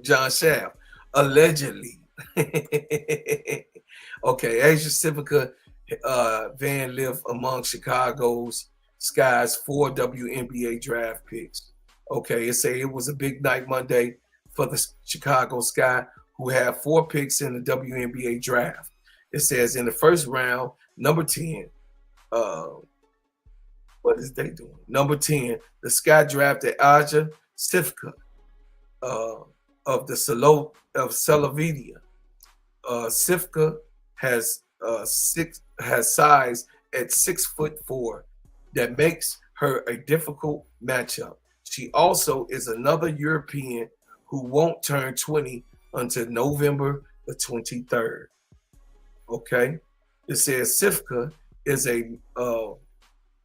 John Shaft, allegedly. Okay, Aicha Sivka Van Lith among Chicago's Sky's 4 WNBA draft picks. Okay, it was a big night Monday for the Chicago Sky, who had 4 picks in the WNBA draft. It says in the first round, number 10, what is they doing? Number 10, the Sky drafted Aicha Sivka of Slovenia. Sivka has size at 6'4" that makes her a difficult matchup. She also is another European who won't turn 20 until November the 23rd. Okay, it says Sivka is a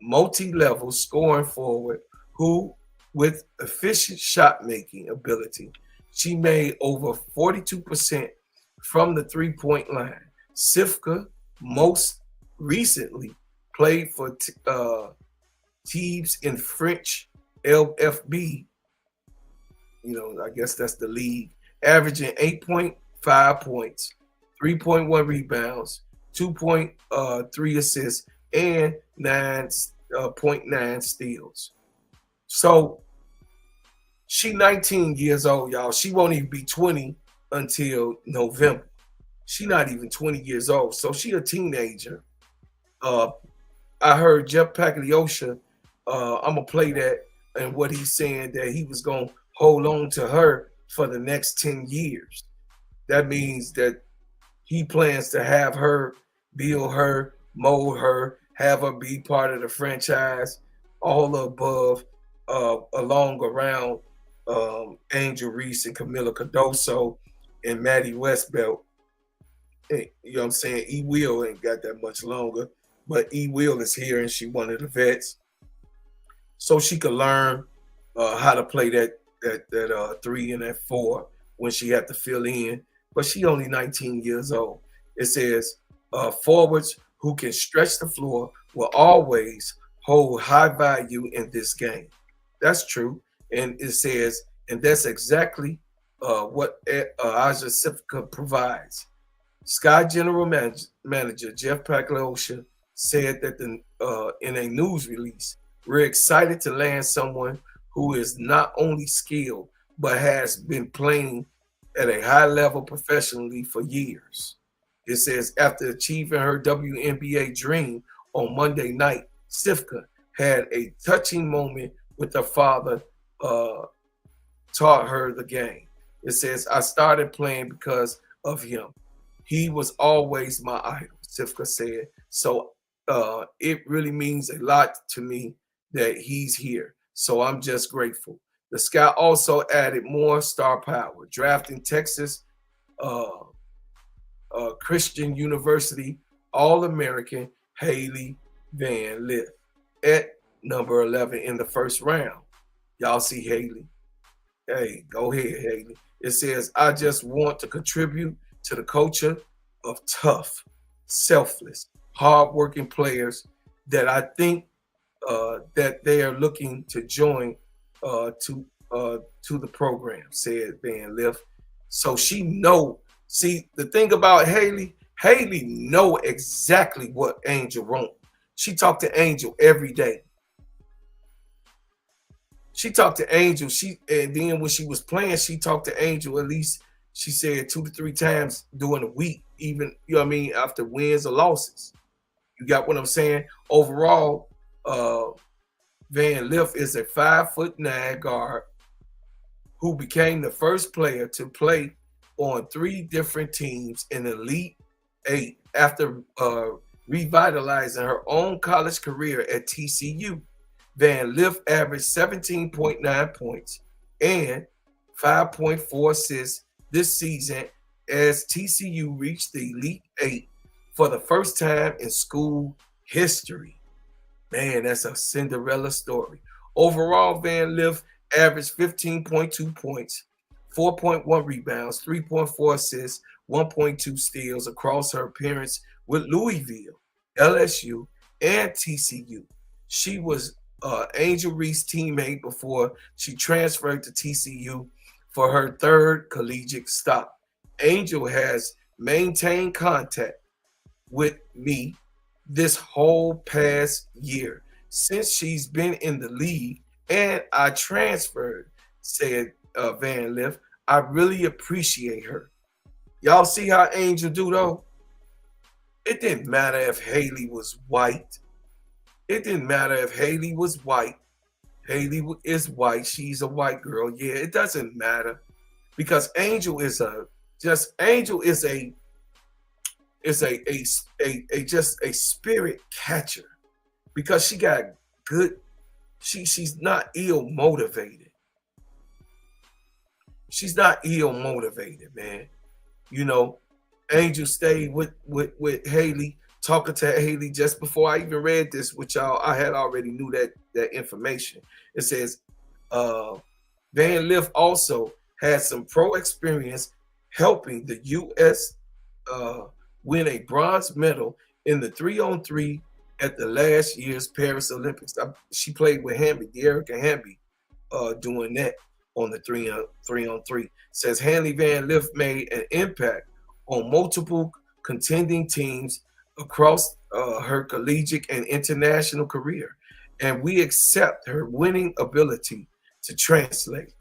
multi-level scoring forward who, with efficient shot-making ability, she made over 42% from the three-point line. Sivka most recently played for Thebes in French LFB. You know, I guess that's the league, averaging 8.5 points, 3.1 rebounds, 2.3 assists, and 9.9 steals. So she 19 years old, y'all. She won't even be 20 until November. She not even 20 years old. So she a teenager. I heard Jeff Pagliosha, I'm going to play that, and what he's saying that he was going to hold on to her for the next 10 years. That means that he plans to have her, build her, mold her, have her be part of the franchise, all above, along around Angel Reese and Camila Cardoso and Maddie Westbelt. And, you know what I'm saying? E. Will ain't got that much longer, but E. Will is here and she one of the vets. So she could learn how to play that 3 and that 4 when she had to fill in. But she only 19 years old. It says forwards who can stretch the floor will always hold high value in this game. That's true. And it says, and that's exactly what Aicha Sivka provides. Sky Manager Jeff Pagliosha said that in a news release, we're excited to land someone who is not only skilled, but has been playing at a high level professionally for years. It says after achieving her WNBA dream on Monday night, Sivka had a touching moment with her father, taught her the game. It says, I started playing because of him. He was always my idol, Sivka said. So it really means a lot to me that he's here. So I'm just grateful. The Sky also added more star power, drafting Texas Christian University All-American Haley Van Lith at number 11 in the first round. Y'all see Haley? Hey, go ahead, Haley. It says, I just want to contribute to the culture of tough, selfless, hardworking players that I think that they are looking to join to the program, said Van Lith. So she know. See, the thing about Haley know exactly what Angel wants. She talked to Angel every day. She talked to Angel. And then when she was playing, she talked to Angel at least, she said 2 to 3 times during the week, even, you know what I mean, after wins or losses. You got what I'm saying? Overall, Van Lith is a 5'9" guard who became the first player to play on 3 different teams in Elite 8 after revitalizing her own college career at TCU. Van Lith averaged 17.9 points and 5.4 assists this season as TCU reached the Elite 8 for the first time in school history. Man, that's a Cinderella story. Overall, Van Lith averaged 15.2 points, 4.1 rebounds, 3.4 assists, 1.2 steals across her appearance with Louisville, LSU, and TCU. She was Angel Reese teammate before she transferred to TCU for her 3rd collegiate stop. Angel has maintained contact with me this whole past year since she's been in the league and I transferred, said Van Lith. I really appreciate her. Y'all see how Angel do though? It didn't matter if Haley was white. It didn't matter if Haley was white. Haley is white. She's a white girl. Yeah, it doesn't matter because Angel is just a spirit catcher because she got good. She's not ill motivated. She's not ill motivated, man. You know, Angel stayed with Haley, talking to Haley just before I even read this with y'all. I had already knew that information. It says Van Lith also had some pro experience helping the U.S. Win a bronze medal in the 3-on-3 at the last year's Paris Olympics. She played with Hamby, De'Erica Hamby, doing that on the 3-on-3. Says Haley Van Lith made an impact on multiple contending teams across her collegiate and international career, and we accept her winning ability to translate.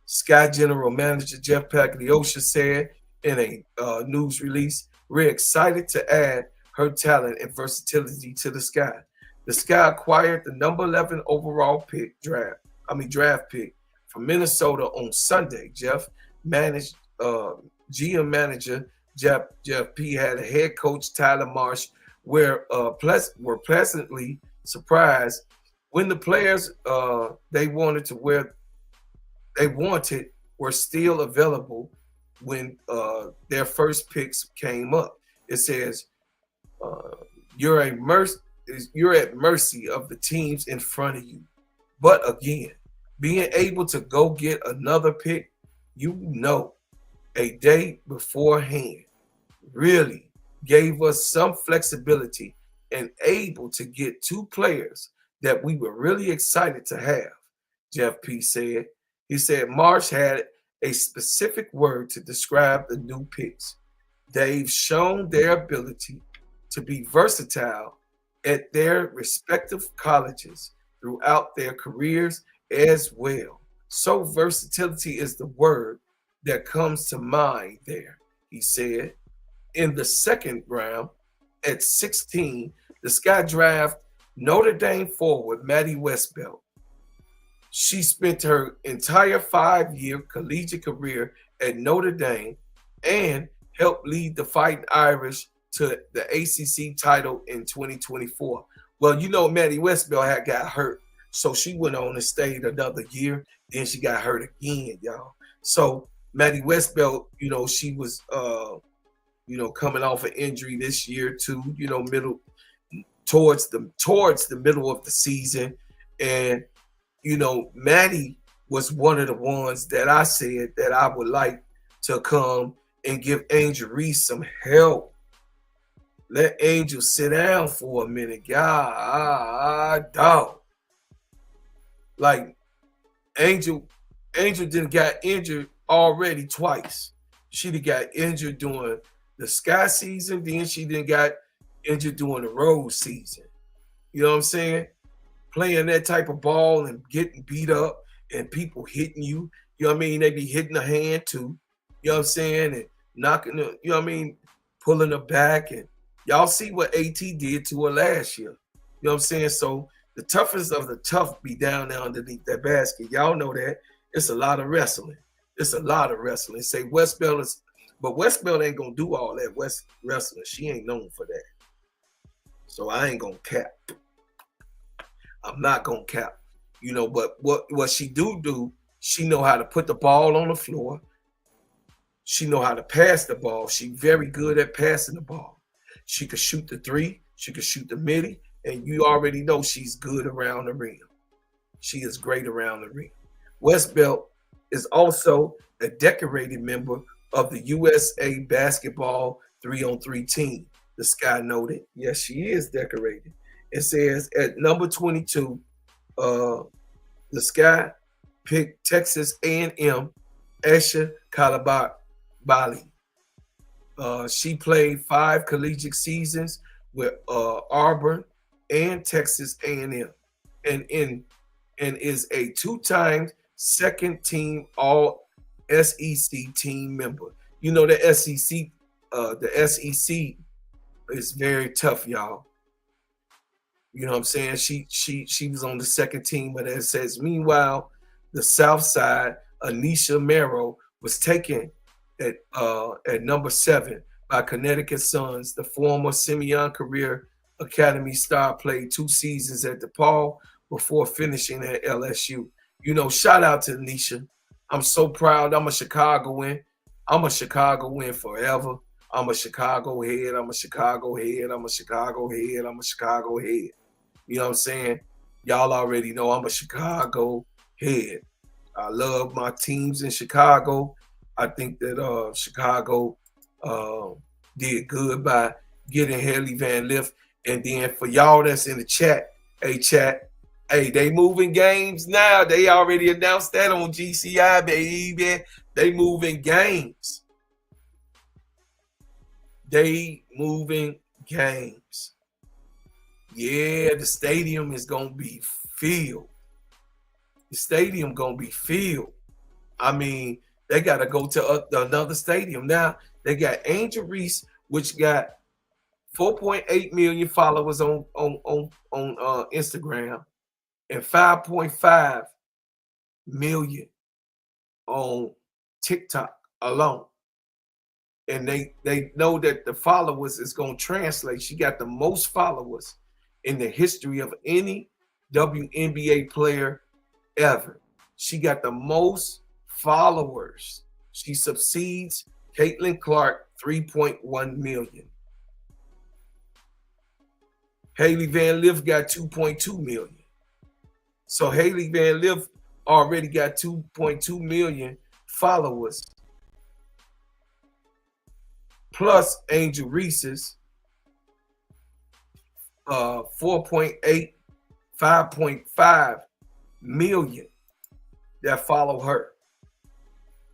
Sky General Manager Jeff Pagliosha said in a news release, we're excited to add her talent and versatility to the Sky. The Sky acquired the number 11 overall draft pick from Minnesota on Sunday. GM manager Jeff P had a head coach Tyler Marsh were pleasantly surprised when the players they wanted were still available when their first picks came up. It says you're at mercy of the teams in front of you. But again, being able to go get another pick, a day beforehand, really gave us some flexibility and able to get 2 players that we were really excited to have, Jeff P. said. He said Marsh had a specific word to describe the new picks. They've shown their ability to be versatile at their respective colleges throughout their careers as well. So versatility is the word that comes to mind there, he said. In the second round, at 16, the Sky draft Notre Dame forward Maddie Westbelt. She spent her entire 5-year collegiate career at Notre Dame and helped lead the Fighting Irish to the ACC title in 2024. Well, you know, Maddie Westbelt had got hurt, so she went on and stayed another year. Then she got hurt again, y'all. So Maddie Westbelt, you know, she was, coming off an injury this year too. You know, towards the middle of the season, and you know, Maddie was one of the ones that I said that I would like to come and give Angel Reese some help. Let Angel sit down for a minute. God, dog. Like, Angel didn't got injured already twice. She done got injured during the Sky season, then she done got injured during the road season. You know what I'm saying? Playing that type of ball and getting beat up and people hitting you. You know what I mean? They be hitting the hand too. You know what I'm saying? And knocking the, you know what I mean? Pulling her back. And y'all see what AT did to her last year. You know what I'm saying? So the toughest of the tough be down there underneath that basket. Y'all know that. It's a lot of wrestling. It's a lot of wrestling. Say Westbelt is, but Westbelt ain't gonna do all that wrestling. She ain't known for that. So I ain't gonna cap. I'm not gonna cap. You know, but what she do, she know how to put the ball on the floor. She know how to pass the ball. She very good at passing the ball. She could shoot the three. She could shoot the midi. And you already know she's good around the rim. She is great around the rim. Westbelt is also a decorated member of the USA basketball 3-on-3 team. The Sky noted. Yes, she is decorated. It says at number 22, the Sky picked Texas A&M Aicha Coulibaly. She played 5 collegiate seasons with Auburn and Texas A&M, and is a 2-time second team All SEC team member. You know, the SEC is very tough, y'all. You know what I'm saying? She was on the second team, but it says meanwhile, the South Side, Anisha Merrow, was taken at number 7 by Connecticut Suns. The former Simeon Career Academy star played 2 seasons at DePaul before finishing at LSU. You know, shout out to Anisha. I'm so proud. I'm a Chicagoan. I'm a Chicagoan forever. I'm a Chicago head. I'm a Chicago head. I'm a Chicago head. I'm a Chicago head. You know what I'm saying? Y'all already know I'm a Chicago head. I love my teams in Chicago. I think that Chicago did good by getting Haley Van Lith. And then for y'all that's in the chat, hey, they moving games now. They already announced that on GCI, baby. They moving games. They moving games. Yeah, the stadium is going to be filled. The stadium going to be filled. I mean, they got to go to another stadium. Now, they got Angel Reese, which got 4.8 million followers on Instagram and 5.5 million on TikTok alone. And they know that the followers is going to translate. She got the most followers in the history of any WNBA player ever. She got the most followers. She succeeds Caitlin Clark, 3.1 million. Haley Van Lith got 2.2 million. So Haley Van Lith already got 2.2 million followers. Plus Angel Reese's 4.8 5.5 million that follow her.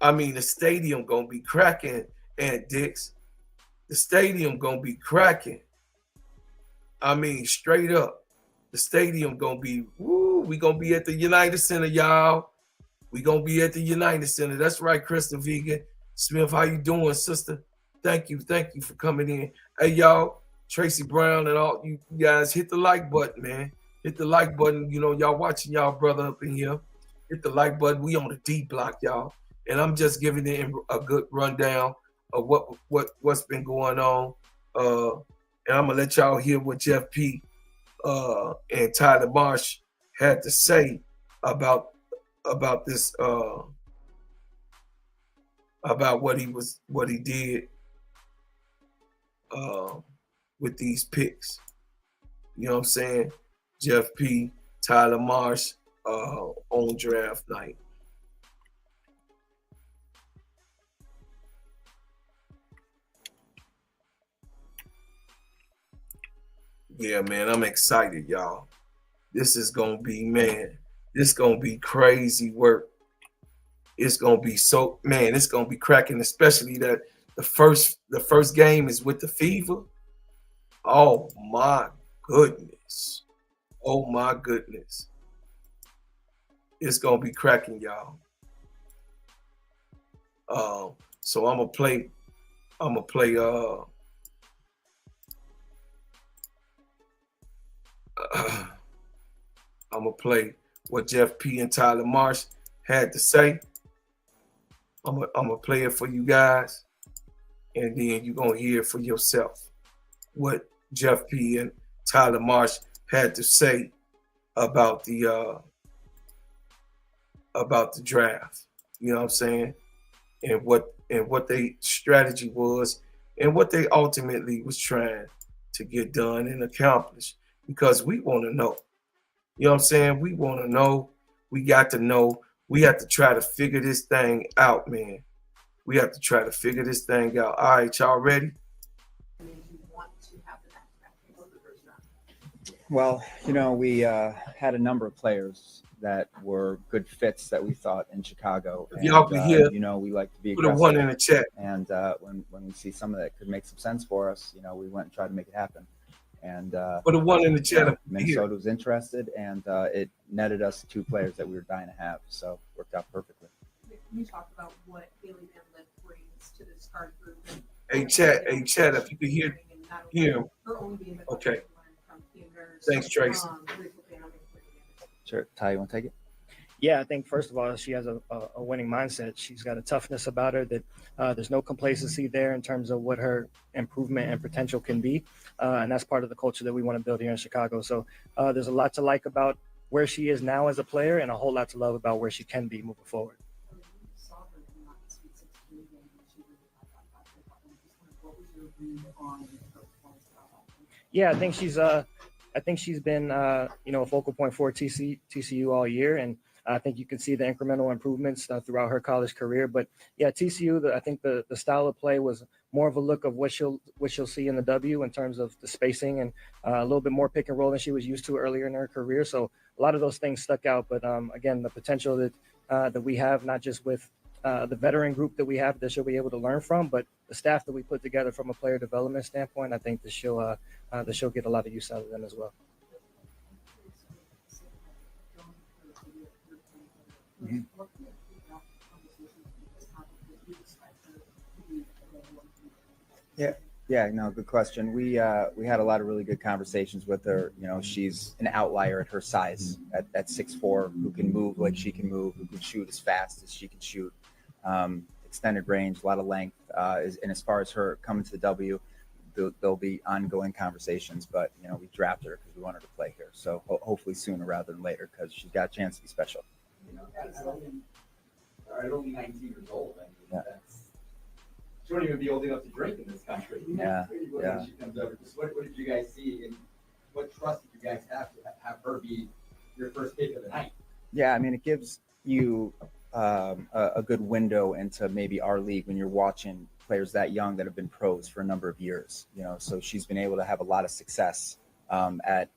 I mean, the stadium gonna be cracking, Aunt Dix. The stadium gonna be cracking. I mean, straight up, the stadium gonna be woo. We gonna be at the United Center, y'all. We gonna be at the United Center. That's right, Krista Vegan Smith. How you doing, sister? Thank you for coming in. Hey, y'all, Tracy Brown and all you guys, hit the like button, man. Hit the like button. You know, y'all watching y'all brother up in here. Hit the like button. We on the D block, y'all. And I'm just giving them a good rundown of what's been going on. And I'm gonna let y'all hear what Jeff P. And Tyler Marsh had to say about this about what he did with these picks. You know what I'm saying? Jeff P., Tyler Marsh on draft night. Yeah, man, I'm excited, y'all. This is gonna be, man, this gonna be crazy work. It's gonna be so, man, it's gonna be cracking, especially that the first game is with the Fever. Oh my goodness. Oh my goodness. It's gonna be cracking, y'all. So I'm gonna play what Jeff P. and Tyler Marsh had to say. I'm gonna play it for you guys, and then you're gonna hear it for yourself what Jeff P. and Tyler Marsh had to say about the draft. You know what I'm saying? And what their strategy was, and what they ultimately was trying to get done and accomplish. Because we want to know. You know what I'm saying? We want to know. We got to know. We have to try to figure this thing out, man. We have to try to figure this thing out. All right, y'all ready? Well, you know, we had a number of players that were good fits that we thought in Chicago. If y'all can hear, you know, we like to be put a aggressive. one in the chat. And when we see some of that could make some sense for us, you know, we went and tried to make it happen. And put a one in the chat. You know, Minnesota was interested, and it netted us 2 players that we were dying to have. So it worked out perfectly. Can you talk about what Haley Van Lith brings to this card group? Hey, chat, if you could hear. Okay. Thanks, Tracy. Sure. Ty, you want to take it? Yeah, I think first of all, she has a winning mindset. She's got a toughness about her that there's no complacency there in terms of what her improvement and potential can be. And that's part of the culture that we want to build here in Chicago. So there's a lot to like about where she is now as a player, and a whole lot to love about where she can be moving forward. Yeah, I think she's been you know, a focal point for TCU all year, and I think you can see the incremental improvements throughout her college career. But yeah, TCU, I think the style of play was more of a look of what she'll see in the W in terms of the spacing and a little bit more pick and roll than she was used to earlier in her career. So a lot of those things stuck out. But again, the potential that we have, not just with the veteran group that we have that she'll be able to learn from, but the staff that we put together from a player development standpoint, I think that she'll get a lot of use out of them as well. Mm-hmm. Yeah, no, good question. We had a lot of really good conversations with her. You know, she's an outlier at her size, at 6'4", who can move like she can move, who can shoot as fast as she can shoot, extended range, a lot of length. And as far as her coming to the W, there'll be ongoing conversations. But you know, we drafted her because we want her to play here. So hopefully sooner rather than later, because she's got a chance to be special. You know, at only 19 years old, I mean, Yeah. She won't even be old enough to drink in this country. Yeah. When she comes over. Just what did you guys see, and what trust did you guys have to have her be your first pick of the night? Yeah, I mean, it gives you a good window into maybe our league when you're watching players that young that have been pros for a number of years. You know, so she's been able to have a lot of success at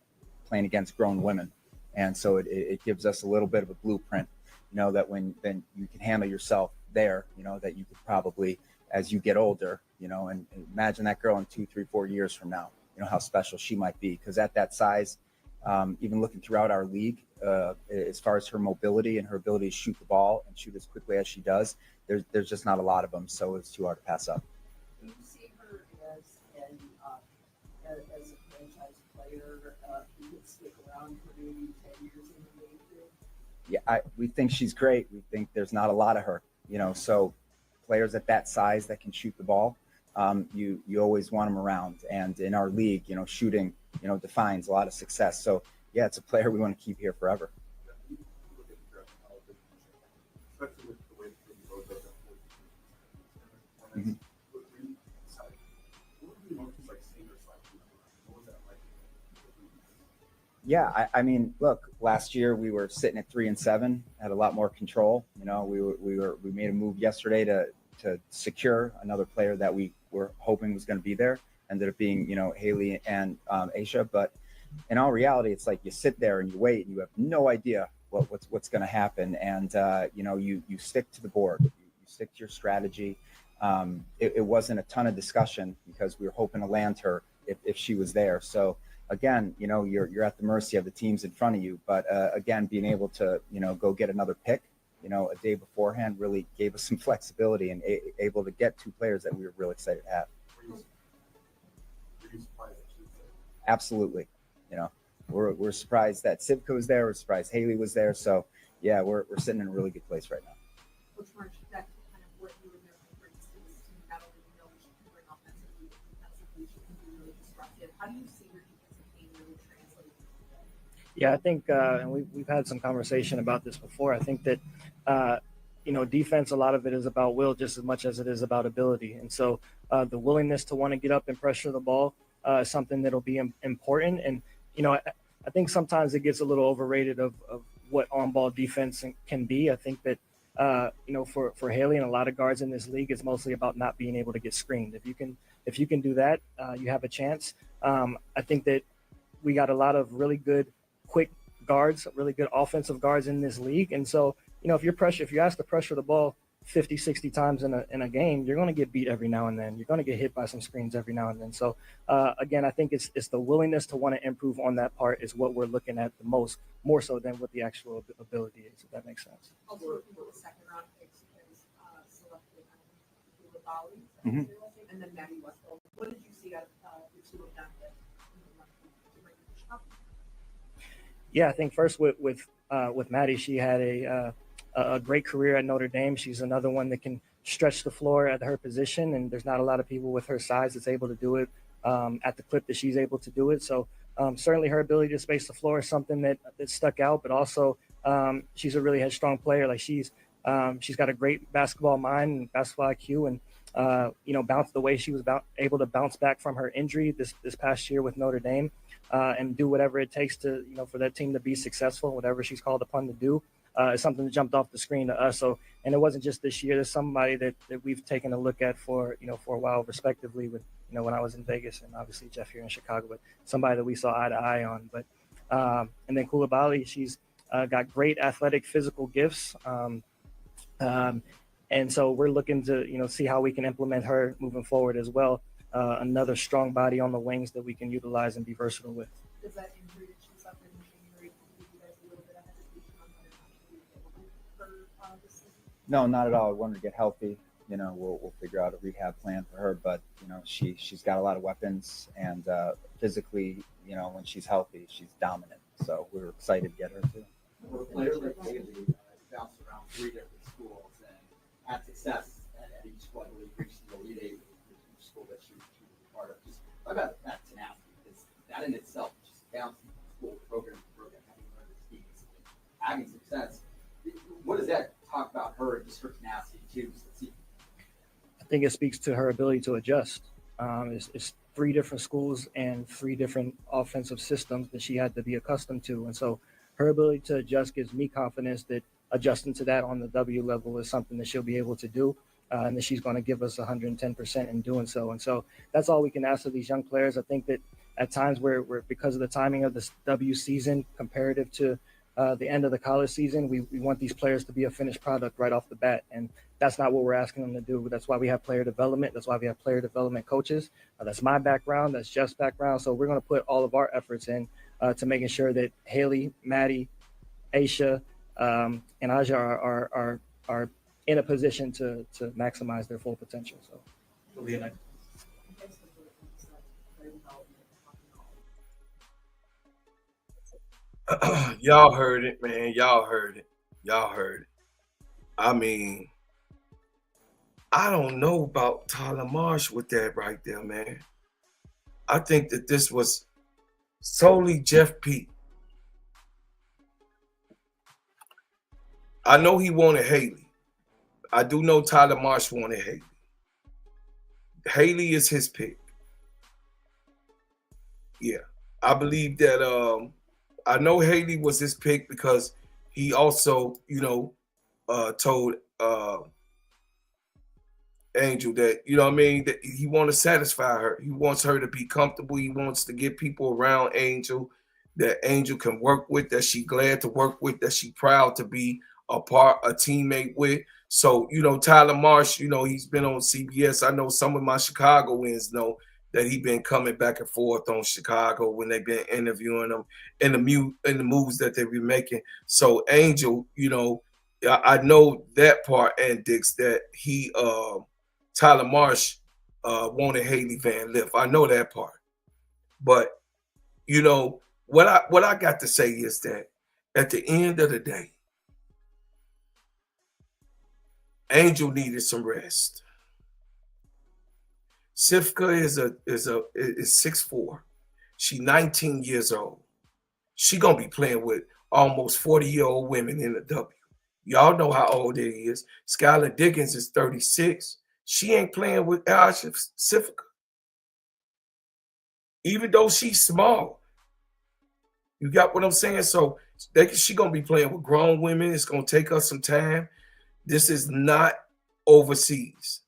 playing against grown women. And so it gives us a little bit of a blueprint, that when then you can handle yourself there, that you could probably, as you get older, and imagine that girl in 2, 3, 4 years from now, how special she might be. Because at that size, even looking throughout our league, as far as her mobility and her ability to shoot the ball and shoot as quickly as she does, there's just not a lot of them. So it's too hard to pass up. Do you see her as a franchise player who could stick around for maybe 10 years in the league? Yeah, we think she's great. We think there's not a lot of her, so players at that size that can shoot the ball, you always want them around. And in our league, shooting, defines a lot of success. So yeah, it's a player we want to keep here forever. Mm-hmm. Yeah, I mean, look, last year we were sitting at 3-7, had a lot more control. We made a move yesterday to secure another player that we were hoping was going to be there. Ended up being, Haley and Aicha. But in all reality, it's like you sit there and you wait and you have no idea what's going to happen. And you stick to the board, you stick to your strategy. It wasn't a ton of discussion because we were hoping to land her if she was there. So again, you're at the mercy of the teams in front of you. But again, being able to, go get another pick, a day beforehand really gave us some flexibility and able to get 2 players that we were really excited to have. Absolutely. We're surprised that Sivka was there. We're surprised Haley was there. So yeah, we're sitting in a really good place right now. Coach March, that's kind of what you and your brings to this team. Not only she can bring offensively, but defensively she can be really disruptive. How do you see your defensive game really translate? Yeah, I think, and we've had some conversation about this before. I think that, defense, a lot of it is about will just as much as it is about ability. And so the willingness to want to get up and pressure the ball is something that'll be important. And, I think sometimes it gets a little overrated of what on-ball defense can be. I think that, for Haley and a lot of guards in this league, it's mostly about not being able to get screened. If you can do that, you have a chance. I think that we got a lot of really good, quick guards, really good offensive guards in this league. And so, if you ask to pressure the ball 50, 60 times in a game, you're going to get beat every now and then. You're going to get hit by some screens every now and then. So again, I think it's the willingness to want to improve on that part is what we're looking at the most, more so than what the actual ability is, if that makes sense. Also, looking at the second round picks, because selected Coulibaly and then Maddie Westfall. What did you see out of the 2 of them that to bring up? Yeah, I think first with Maddie, she had a great career at Notre Dame. She's another one that can stretch the floor at her position, and there's not a lot of people with her size that's able to do it at the clip that she's able to do it. So certainly her ability to space the floor is something that stuck out, but also she's a really headstrong player. Like she's got a great basketball mind and basketball IQ, and bounce the way she was able to bounce back from her injury this past year with Notre Dame and do whatever it takes to, for that team to be successful, whatever she's called upon to do. Is something that jumped off the screen to us. So, and it wasn't just this year. There's somebody that we've taken a look at for a while, respectively, with, when I was in Vegas and obviously Jeff here in Chicago, but somebody that we saw eye to eye on. But, and then Coulibaly, she's got great athletic physical gifts. And so we're looking to, see how we can implement her moving forward as well. Another strong body on the wings that we can utilize and be versatile with. Does that injury that she suffered in January give you guys a little bit of hesitation on whether or not she will for this season? No, not at all. I want her to get healthy. We'll figure out a rehab plan for her. But she's got a lot of weapons, and physically, when she's healthy, she's dominant. So we're excited to get her too. For a player like Haley, bounced around 3 different schools and had success at each school. I believe reached the Elite Eight with each school that she was part of. Just talk about that tenacity, because that in itself, just bouncing school program to program, having learned the schemes, having success. What does that talk about her and just her tenacity too? I think it speaks to her ability to adjust. It's 3 different schools and 3 different offensive systems that she had to be accustomed to. And so her ability to adjust gives me confidence that adjusting to that on the W level is something that she'll be able to do, and that she's going to give us 110% in doing so. And so that's all we can ask of these young players. I think that, at times where because of the timing of this W season comparative to the end of the college season, we want these players to be a finished product right off the bat. And that's not what we're asking them to do. That's why we have player development. That's why we have player development coaches. That's my background. That's Jeff's background. So we're going to put all of our efforts in to making sure that Haley, Maddie, Aicha, and Aicha are in a position to maximize their full potential. So, Y'all heard it, man. Y'all heard it. I mean, I don't know about Tyler Marsh with that right there, man. I think that this was solely Jeff P. I know he wanted Haley. I do know Tyler Marsh wanted Haley. Haley is his pick. Yeah. I believe that I know Haley was his pick because he also, told Angel that, that he wants to satisfy her. He wants her to be comfortable. He wants to get people around Angel that Angel can work with, that she glad to work with, that she proud to be a teammate with. So, Tyler Marsh, he's been on CBS. I know some of my Chicagoans know that he been coming back and forth on Chicago when they've been interviewing him and the moves that they've been making. So Angel, I know that part, and Dix, that he Tyler Marsh wanted Haley Van Lith. I know that part. But what I got to say is that at the end of the day, Angel needed some rest. Sivka is 6'4". She 19 years old. She gonna be playing with almost 40-year-old women in the W. Y'all know how old it is. Skylar Diggins is 36. She ain't playing with Aicha Sivka. Even though she's small. You got what I'm saying? So she gonna be playing with grown women. It's gonna take us some time. This is not overseas.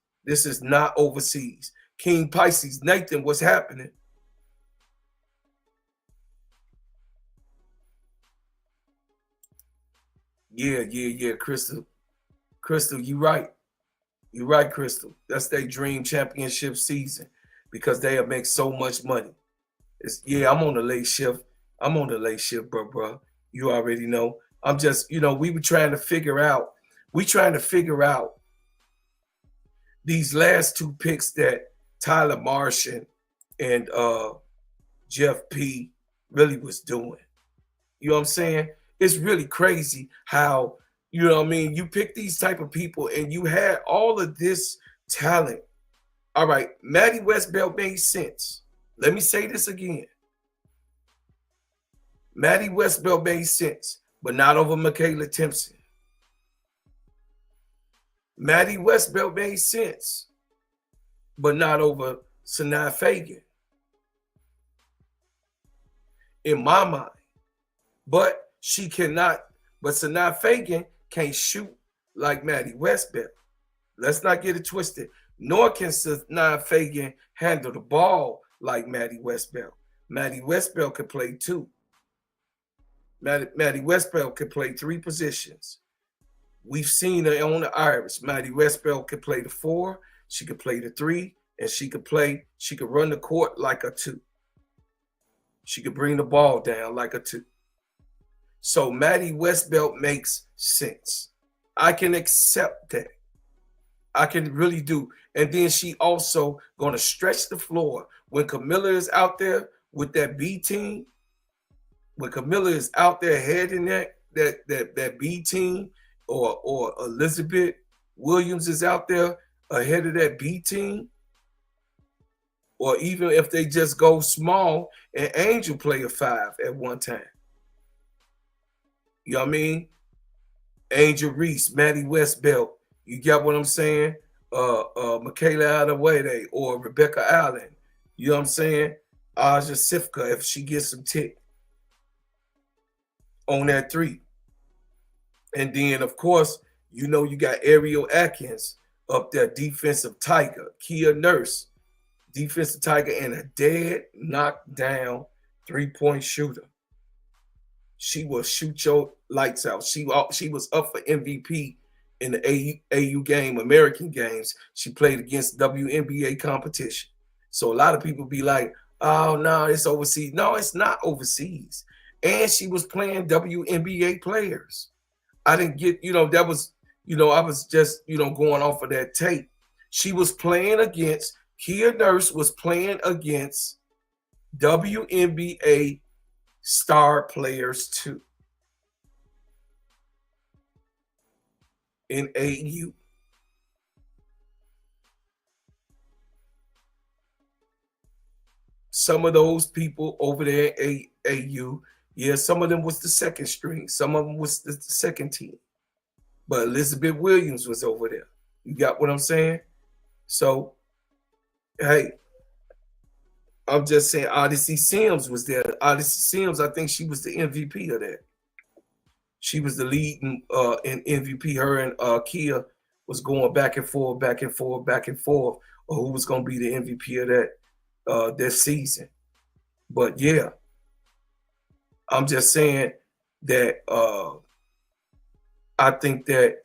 King Pisces, Nathan, what's happening? Yeah, Crystal, you right. You're right, Crystal. That's their dream championship season because they'll make so much money. I'm on the late shift. Bro. You already know. I'm just, we were trying to figure out. These last two picks that Tyler Marsh and Jeff P really was doing. You know what I'm saying? It's really crazy how, you pick these type of people and you had all of this talent. All right, Maddie Westbelt made sense. Let me say this again. Maddie Westbelt made sense, but not over Michaela Timpson. Maddie Westbelt made sense, but not over Sanaa Fagan. In my mind. But Sanaa Fagan can't shoot like Maddie Westbelt. Let's not get it twisted. Nor can Sanaa Fagan handle the ball like Maddie Westbelt. Maddie Westbelt can play two. Maddie Westbelt can play three positions. We've seen her on the Irish. Maddie Westbelt can play the 4, she could play the 3, and she could run the court like a 2. She could bring the ball down like a 2. So Maddie Westbelt makes sense. I can accept that. I can really do. And then she also gonna stretch the floor. When Camilla is out there with that B team, when Camilla is out there heading that B team, or Elizabeth Williams is out there ahead of that B team, or even if they just go small and Angel play a 5 at one time. You know what I mean? Angel Reese, Maddie Westbelt, you get what I'm saying? Michaela Adewale or Rebecca Allen. You know what I'm saying? Aicha Sivka, if she gets some tick on that 3. And then, of course, you got Ariel Atkins up there, defensive tiger. Kia Nurse, defensive tiger, and a dead knockdown 3-point shooter. She will shoot your lights out. She was up for MVP in the AU game, American games. She played against WNBA competition. So a lot of people be like, oh, no, it's overseas. No, it's not overseas. And she was playing WNBA players. I didn't get, that was, I was just, going off of that tape. She was playing against, Kia Nurse was playing against WNBA star players too in AU. Some of those people over there in AU, yeah, some of them was the second string. Some of them was the second team. But Elizabeth Williams was over there. You got what I'm saying? So, hey, I'm just saying Odyssey Sims was there. Odyssey Sims, I think she was the MVP of that. She was the lead in MVP. Her and Kia was going back and forth, or who was going to be the MVP of that this season. But yeah, I'm just saying that I think that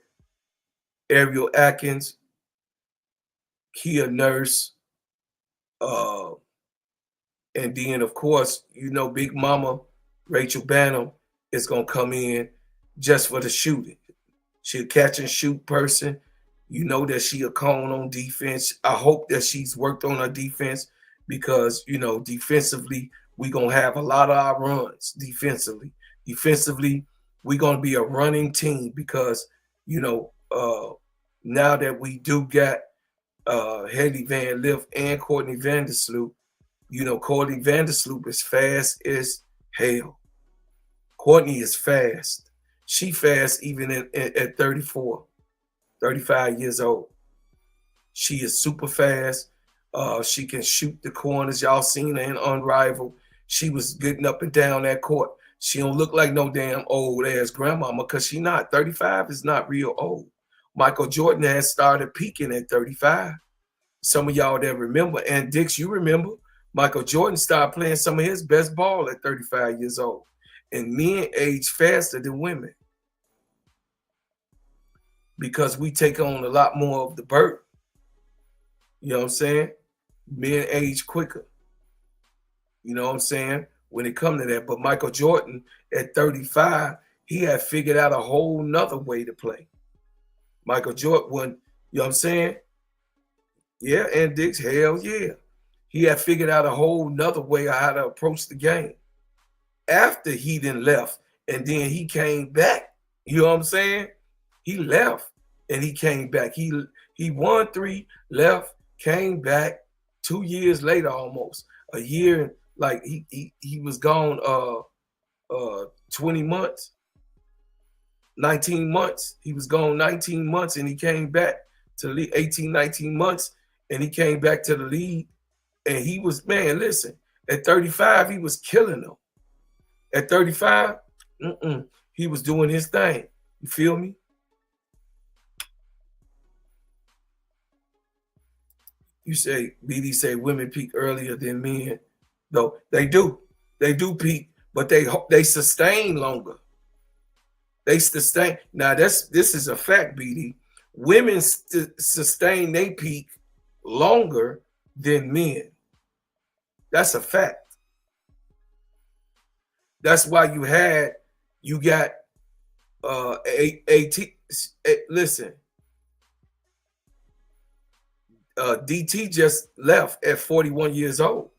Ariel Atkins, Kia Nurse, and then, of course, Big Mama Rachel Bannum is going to come in just for the shooting. She's a catch and shoot person. You know that she a cone on defense. I hope that she's worked on her defense because, defensively, we're going to have a lot of our runs defensively. Defensively, we're going to be a running team because, now that we do got Haley Van Lith and Courtney Vandersloot, Courtney Vandersloot is fast as hell. Courtney is fast. She fast even at 34, 35 years old. She is super fast. She can shoot the corners. Y'all seen her in Unrivaled. She was getting up and down that court. She don't look like no damn old ass grandmama because she not. 35 is not real old. Michael Jordan has started peaking at 35. Some of y'all that remember, and Dix, you remember, Michael Jordan started playing some of his best ball at 35 years old. And men age faster than women because we take on a lot more of the burden. You know what I'm saying? Men age quicker. You know what I'm saying? When it comes to that. But Michael Jordan at 35, he had figured out a whole nother way to play. Michael Jordan, you know what I'm saying? Yeah, and Dix, hell yeah. He had figured out a whole nother way of how to approach the game. After he then left, and then he came back. You know what I'm saying? He left, and he came back. He won 3, left, came back 2 years later almost. A year, like he was gone 20 months, 19 months. He was gone 19 months, and he came back to the league, 18, 19 months, and he came back to the league. And he was, man, listen, at 35, he was killing them. At 35, he was doing his thing. You feel me? You say, BD say women peak earlier than men. No, they do. They do peak, but they sustain longer. They sustain. Now, this is a fact, BD. Women sustain their peak longer than men. That's a fact. That's why you got listen, DT just left at 41 years old.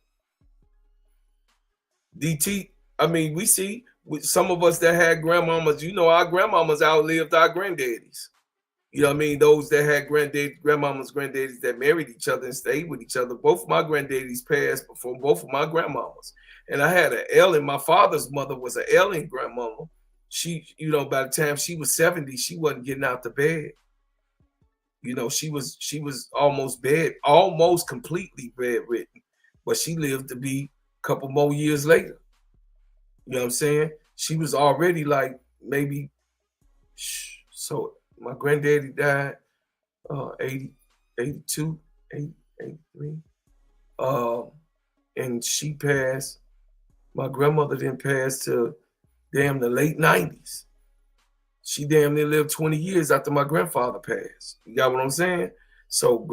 DT, I mean, we see with some of us that had grandmamas, our grandmamas outlived our granddaddies. You know what I mean? Those that had grandmamas, granddaddies that married each other and stayed with each other. Both of my granddaddies passed before both of my grandmamas. And I had an Ellen. My father's mother was an Ellen grandmama. She, by the time she was 70, she wasn't getting out the bed. She was almost completely bedridden. But she lived to be a couple more years later. You know what I'm saying? She was already like maybe, so my granddaddy died 80, 82, 80, 83. And she passed. My grandmother didn't pass till damn the late 90s. She damn near lived 20 years after my grandfather passed. You got what I'm saying? So,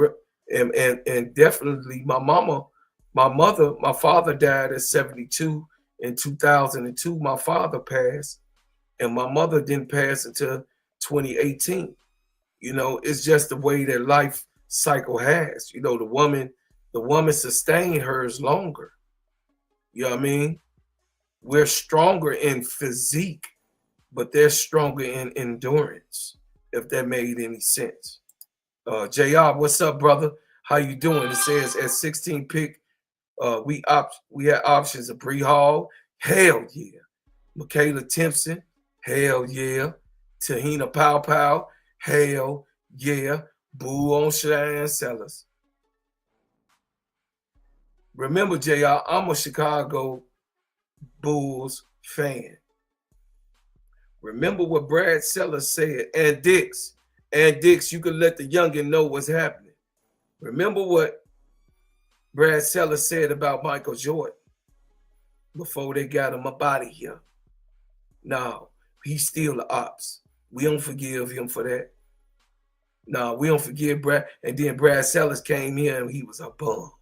and definitely my father died at 72 in 2002. My father passed, and my mother didn't pass until 2018. You know, it's just the way that life cycle has. You know, the woman sustained hers longer. You know what I mean? We're stronger in physique, but they're stronger in endurance, if that made any sense. JR, what's up, brother? How you doing? It says at 16 pick, we had options of Bree Hall, hell yeah. Michaela Timpson, hell yeah. Tahina Pow Pow, hell yeah. Boo on Cheyenne Sellers. Remember, JR, I'm a Chicago Bulls fan. Remember what Brad Sellers said, and Dix, you can let the youngin know what's happening. Remember what Brad Sellers said about Michael Jordan before they got him up out of here. No, he's still the ops. We don't forgive him for that. No, we don't forgive Brad. And then Brad Sellers came here and he was a bum.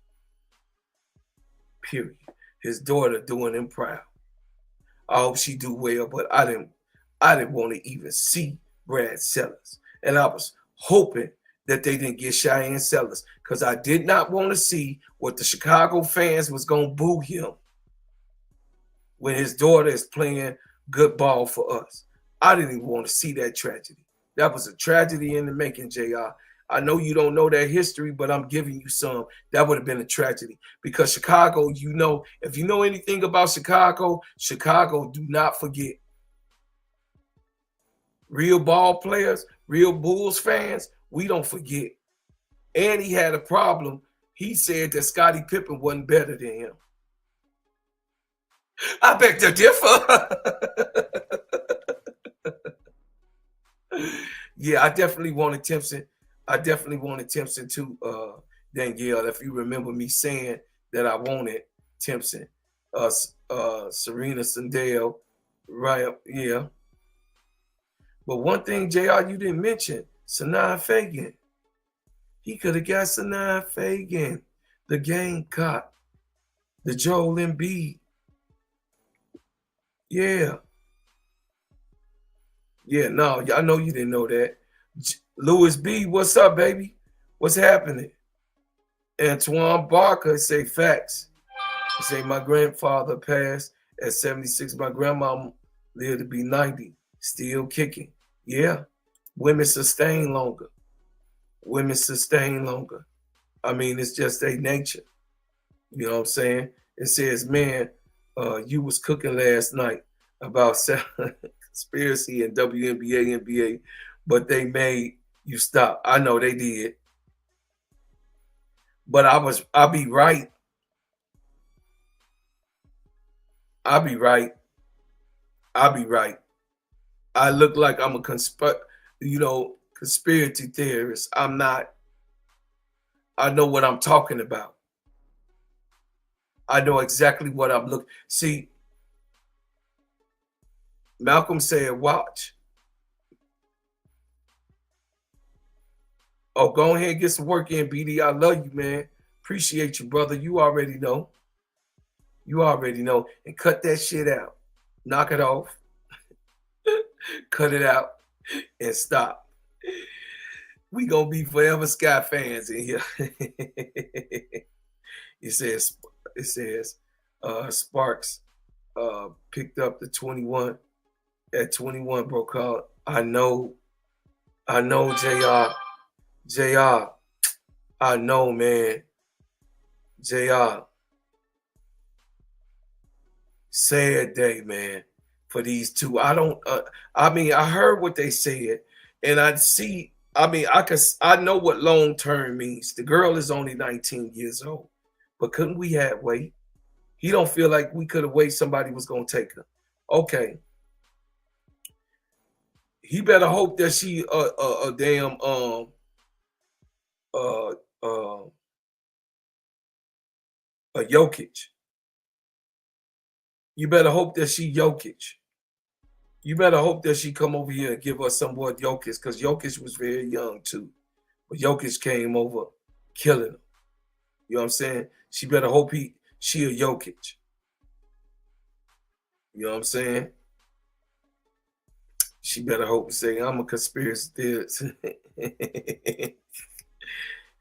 Period. His daughter doing him proud. I hope she do well, but I didn't want to even see Brad Sellers. And I was hoping that they didn't get Cheyenne Sellers because I did not want to see what the Chicago fans was going to boo him when his daughter is playing good ball for us. I didn't even want to see that tragedy. That was a tragedy in the making, JR. I know you don't know that history, but I'm giving you some. That would have been a tragedy because Chicago, you know, if you know anything about Chicago do not forget. Real ball players, real Bulls fans, we don't forget. And he had a problem. He said that Scottie Pippen wasn't better than him. I beg to differ. Yeah, I definitely wanted Timpson. Too, Danielle, if you remember me saying that I wanted Timpson. Serena Sandell, right? Yeah. But one thing, JR, you didn't mention, Sanaa Fagan. He could have got Sanaa Fagan, the Gamecock, the Joel Embiid. Yeah. Yeah, no, I know you didn't know that. Louis B, what's up, baby? What's happening? Antoine Barker say facts. He say my grandfather passed at 76. My grandma lived to be 90, still kicking. Yeah, women sustain longer. I mean, it's just their nature. You know what I'm saying? It says, man, you was cooking last night about conspiracy and WNBA, NBA, but they made you stop. I know they did. But I'll be right. I look like I'm a conspiracy theorist. I'm not. I know what I'm talking about. I know exactly what I'm looking. See, Malcolm said, watch. Oh, go ahead and get some work in, BD. I love you, man. Appreciate you, brother. You already know. And cut that shit out. Knock it off. Cut it out and stop. We gonna be forever Sky fans in here. It says Sparks picked up the 21 at 21, bro. Called. I know, JR. I know, man. JR. Sad day, man, for these two. I heard what they said, and I know what long term means. The girl is only 19 years old, but couldn't we have wait? He don't feel like we could have waited. Somebody was gonna take her. Okay. He better hope that she a damn a Jokic. You better hope that she Jokic. You better hope that she come over here and give us some more Jokic, because Jokic was very young too. But Jokic came over killing him. You know what I'm saying? She better hope she a Jokic. You know what I'm saying? She better hope to say, I'm a conspiracy theorist. It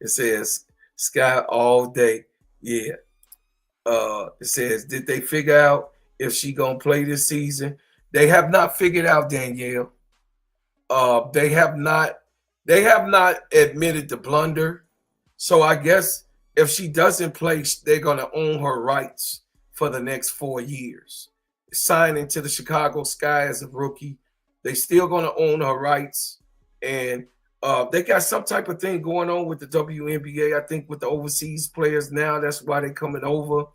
says, Sky all day. Yeah. It says, did they figure out if she gonna play this season? They have not figured out, Danielle. They have not admitted the blunder. So I guess if she doesn't play, they're gonna own her rights for the next 4 years. Signing to the Chicago Sky as a rookie, they still gonna own her rights, and they got some type of thing going on with the WNBA. I think with the overseas players now, that's why they're coming over.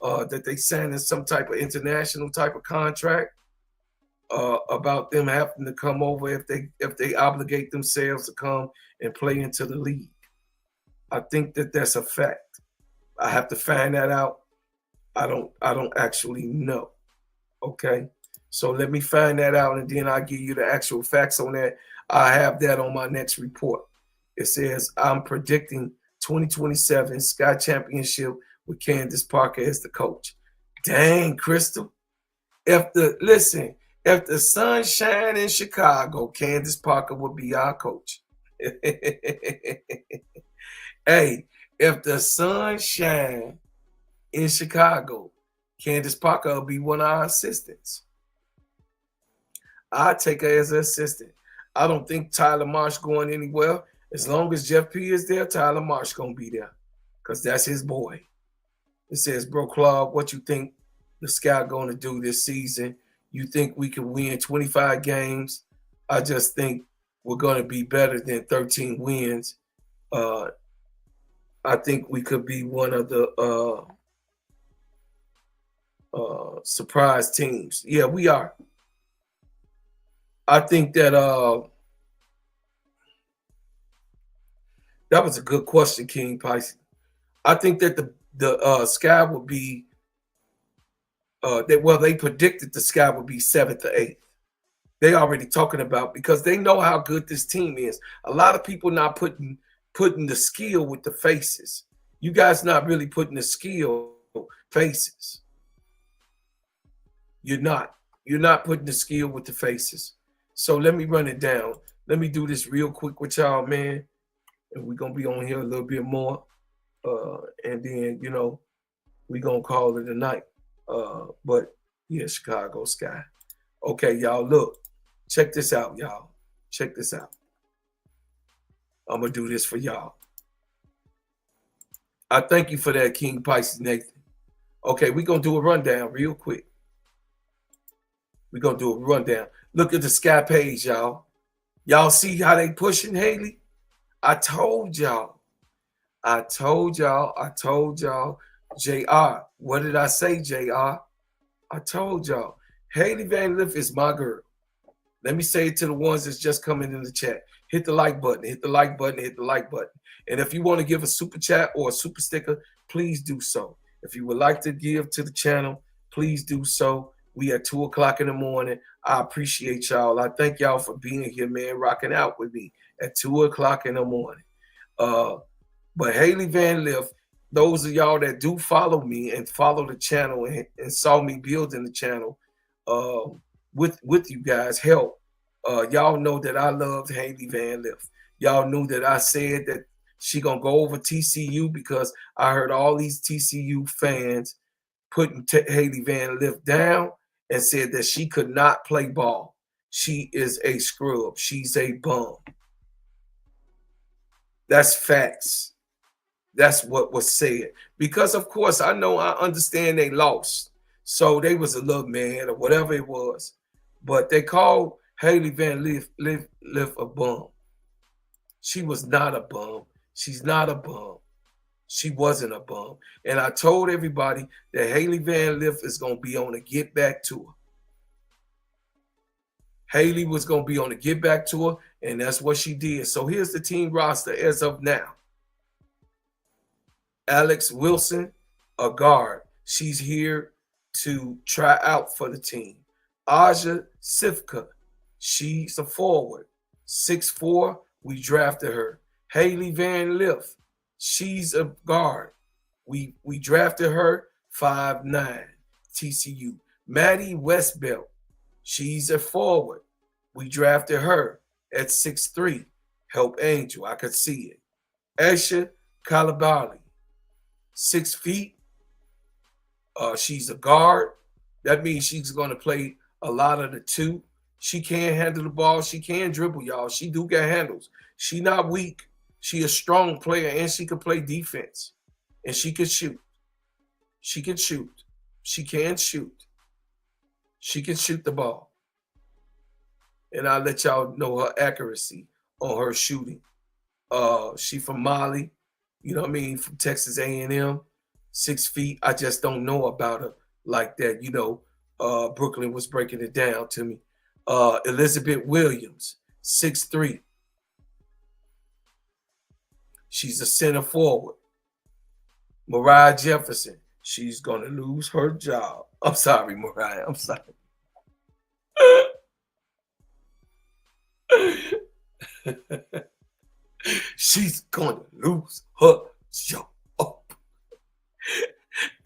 That they signing some type of international type of contract about them having to come over if they obligate themselves to come and play into the league. I think that's a fact. I have to find that out. I don't actually know. Okay, so let me find that out, and then I'll give you the actual facts on that. I have that on my next report. It says I'm predicting 2027 Sky Championship with Candace Parker as the coach. Dang, Crystal. If the sun shine in Chicago, Candace Parker would be our coach. Hey, if the sun shine in Chicago, Candace Parker will be one of our assistants. I'll take her as an assistant. I don't think Tyler Marsh going anywhere. As long as Jeff P is there, Tyler Marsh going to be there, because that's his boy. It says, Bro Claude, what you think the Sky going to do this season? You think we can win 25 games? I just think we're going to be better than 13 wins. I think we could be one of the surprise teams. Yeah, we are. I think that that was a good question, King Pisces. I think that the Sky would be they predicted the Sky would be 7th or 8th. They already talking about, because they know how good this team is. A lot of people not putting the skill with the faces. You guys not really putting the skill faces. You're not putting the skill with the faces. So let me run it down. Let me do this real quick with y'all, man. And we're gonna be on here a little bit more. And then, we're gonna call it a night. But yeah, Chicago Sky. Okay, y'all, look. Check this out, y'all. Check this out. I'm gonna do this for y'all. I thank you for that, King Pisces Nathan. Okay, we're gonna do a rundown real quick. We're gonna do a rundown. Look at the Sky page, y'all. Y'all see how they pushing Haley? I told y'all. JR. What did I say, JR? I told y'all. Haley Van Lith is my girl. Let me say it to the ones that's just coming in the chat. Hit the like button, hit the like button, hit the like button. And if you want to give a super chat or a super sticker, please do so. If you would like to give to the channel, please do so. We at 2 o'clock in the morning. I appreciate y'all. I thank y'all for being here, man, rocking out with me at 2 o'clock in the morning. But Haley Van Lith, those of y'all that do follow me and follow the channel and saw me building the channel with you guys, help. Y'all know that I loved Haley Van Lith. Y'all knew that I said that she gonna go over TCU, because I heard all these TCU fans putting Haley Van Lith down and said that she could not play ball. She is a scrub. She's a bum. That's facts. That's what was said. Because, of course, I understand they lost. So they was a little mad or whatever it was. But they called Haley Van Lith a bum. She was not a bum. She's not a bum. She wasn't a bum. And I told everybody that Haley Van Lith is going to be on a get back tour. Haley was going to be on a get back tour, and that's what she did. So here's the team roster as of now. Alex Wilson, a guard. She's here to try out for the team. Aicha Sivka, she's a forward. 6'4", we drafted her. Haley Van Liff, she's a guard. We drafted her 5'9", TCU. Maddie Westbelt, she's a forward. We drafted her at 6'3", help Angel, I could see it. Aicha Coulibaly, 6 feet. She's a guard. That means she's going to play a lot of the two. She can handle the ball. She can dribble, y'all. She do get handles. She not weak. She a strong player, and she can play defense. And she can shoot. She can shoot. She can shoot. She can shoot the ball. And I'll let y'all know her accuracy on her shooting. She from Mali, you know what I mean, from Texas A&M, 6 feet. I just don't know about her like that. You know, Brooklyn was breaking it down to me. Elizabeth Williams, 6'3". She's a center forward. Mariah Jefferson, she's going to lose her job. I'm sorry, Mariah. I'm sorry. She's going to lose her job.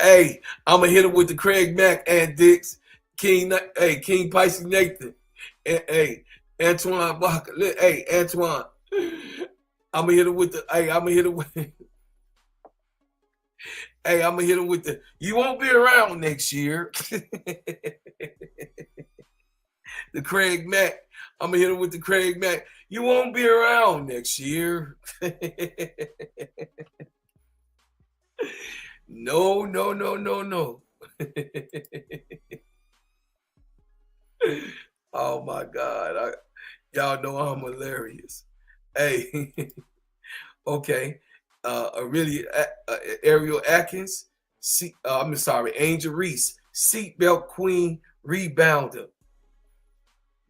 Hey, I'm going to hit her with the Craig Mack and Dix. King Pisces Nathan. And, hey, Antoine Barker. Hey, Antoine. I'm going to hit her with the, hey, I'm going to hit her with, hey, I'm going to hit her with the, you won't be around next year. The Craig Mack. I'm going to hit her with the Craig Mack. You won't be around next year. No. Oh, my God. Y'all know I'm hilarious. Hey, okay. Ariel Atkins. Angel Reese. Seatbelt Queen, rebounder.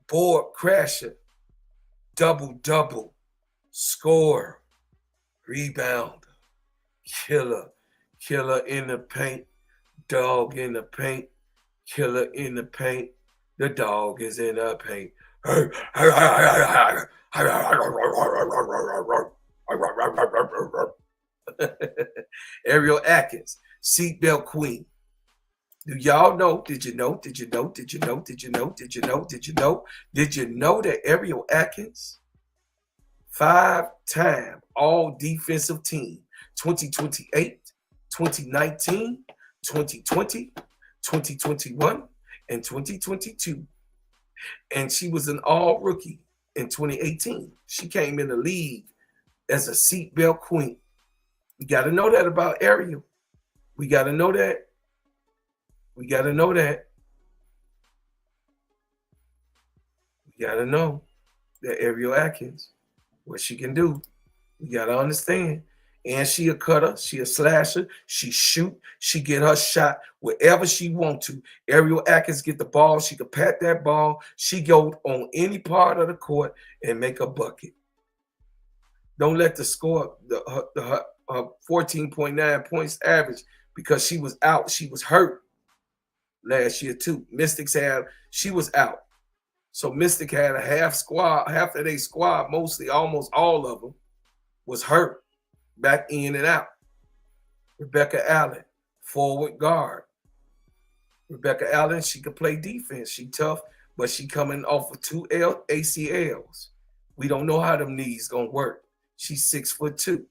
Board crasher. Double, score, rebounder, killer in the paint, dog in the paint, killer in the paint, the dog is in the paint. Ariel Atkins, seatbelt queen. Do y'all know? Did you know that Ariel Atkins, 5-time all defensive team, 2028, 2019, 2020, 2021, and 2022. And she was an all rookie in 2018. She came in the league as a seatbelt queen. We got to know that about Ariel. We got to know that. We got to know that. We got to know that Ariel Atkins, what she can do. We got to understand. And she a cutter. She a slasher. She shoot. She get her shot wherever she want to. Ariel Atkins get the ball. She can pat that ball. She go on any part of the court and make a bucket. Don't let the score, her 14.9 points average, because she was out. She was hurt last year too. She was out. So Mystic had a half of their squad, mostly almost all of them, was hurt, back in and out. Rebecca Allen, forward guard. Rebecca Allen, she can play defense. She tough, but she coming off of 2 ACLs. We don't know how them knees gonna work. She's 6'2".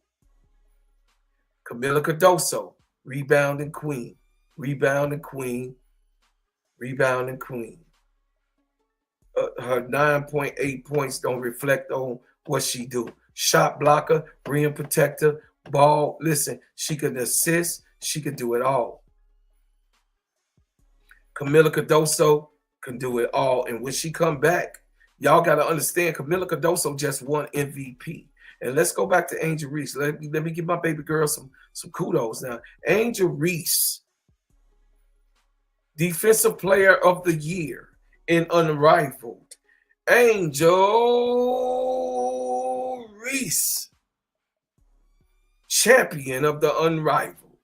Camila Cardoso, rebounding queen. Her 9.8 points don't reflect on what she do. Shot blocker, rim protector, ball. Listen, she can assist. She can do it all. Camila Cardoso can do it all. And when she come back, y'all got to understand, Camila Cardoso just won MVP. And let's go back to Angel Reese. Let me give my baby girl some kudos now. Angel Reese, Defensive Player of the Year in Unrivaled. Angel Reese, champion of the Unrivaled.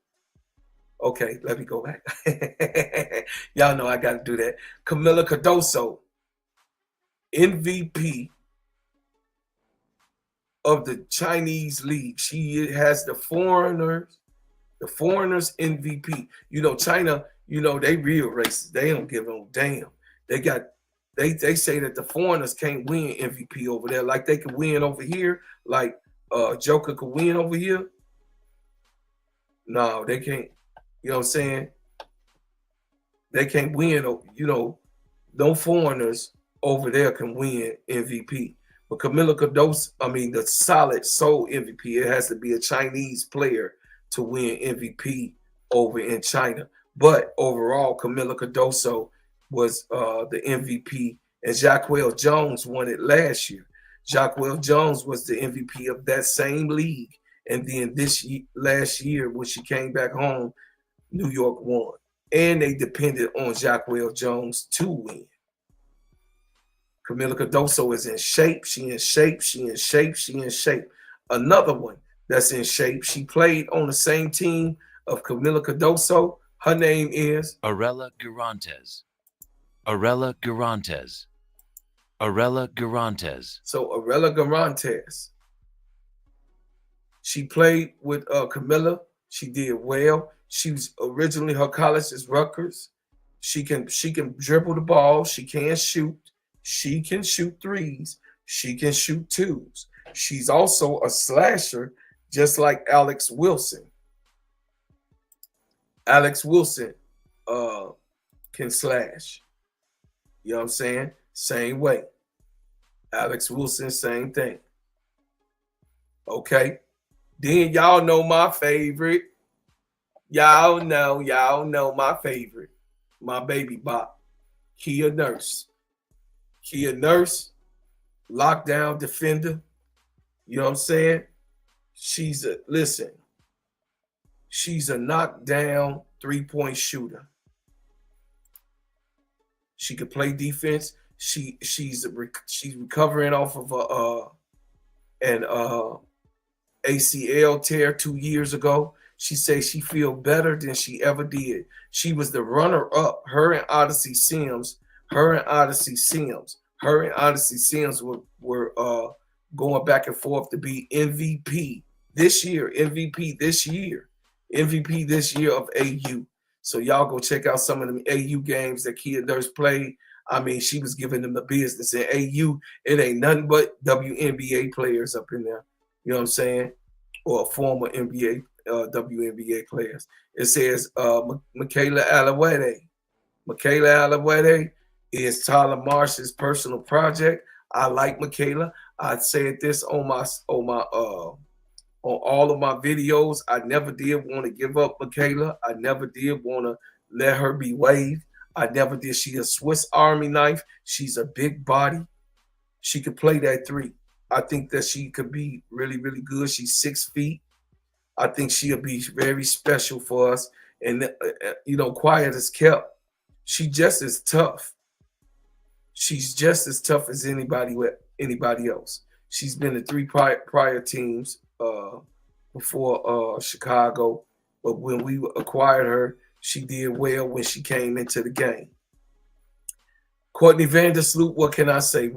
Okay, let me go back. Y'all know I got to do that. Camila Cardoso, MVP of the Chinese League. She has the foreigners MVP. You know, China, you know, they real racist. They don't give a damn. They say that the foreigners can't win MVP over there like they can win over here, like Joker could win over here. No, they can't. You know what I'm saying? They can't win, you know, no foreigners over there can win MVP. But Camila Cardoso, I mean, the solid sole MVP, it has to be a Chinese player to win MVP over in China. But overall, Camila Cardoso was the MVP, and Jacquel Jones won it last year. Jacquel Jones was the MVP of that same league. And then last year, when she came back home, New York won. And they depended on Jacquel Jones to win. Camila Cardoso is in shape. She in shape. She in shape. She in shape. Another one that's in shape. She played on the same team of Camila Cardoso. Her name is Arella Guirantes. Arella Guirantes. Arella Guirantes. So Arella Guirantes. She played with Camila. She did well. She was originally, her college is Rutgers. She can dribble the ball. She can shoot. She can shoot threes. She can shoot twos. She's also a slasher, just like Alex Wilson. Alex Wilson can slash. You know what I'm saying? Same way. Alex Wilson, same thing. Okay. Then y'all know my favorite. Y'all know my favorite. My baby bop. Kia Nurse. Kia Nurse, lockdown defender. You know what I'm saying? She's a knockdown three-point shooter. She could play defense. She's recovering off of an ACL tear 2 years ago. She says she feel better than she ever did. She was the runner-up. Her and Odyssey Sims were going back and forth to be MVP this year of AU. So y'all go check out some of them AU games that Kia Nurse played. I mean, she was giving them the business. In AU, it ain't nothing but WNBA players up in there. You know what I'm saying? Or former NBA, WNBA players. It says Michaela Alawede. Michaela Alawede is Tyler Marsh's personal project. I like Michaela. I said this on all of my videos. I never did want to give up Michaela. I never did want to let her be waived. I never did. She's a Swiss Army knife. She's a big body. She could play that three. I think that she could be really, really good. She's 6 feet. I think she'll be very special for us. And, quiet as kept. She's just as tough. She's just as tough as anybody else. She's been in 3 prior teams before Chicago. But when we acquired her, she did well when she came into the game. Courtney Vandersloot, what can I say?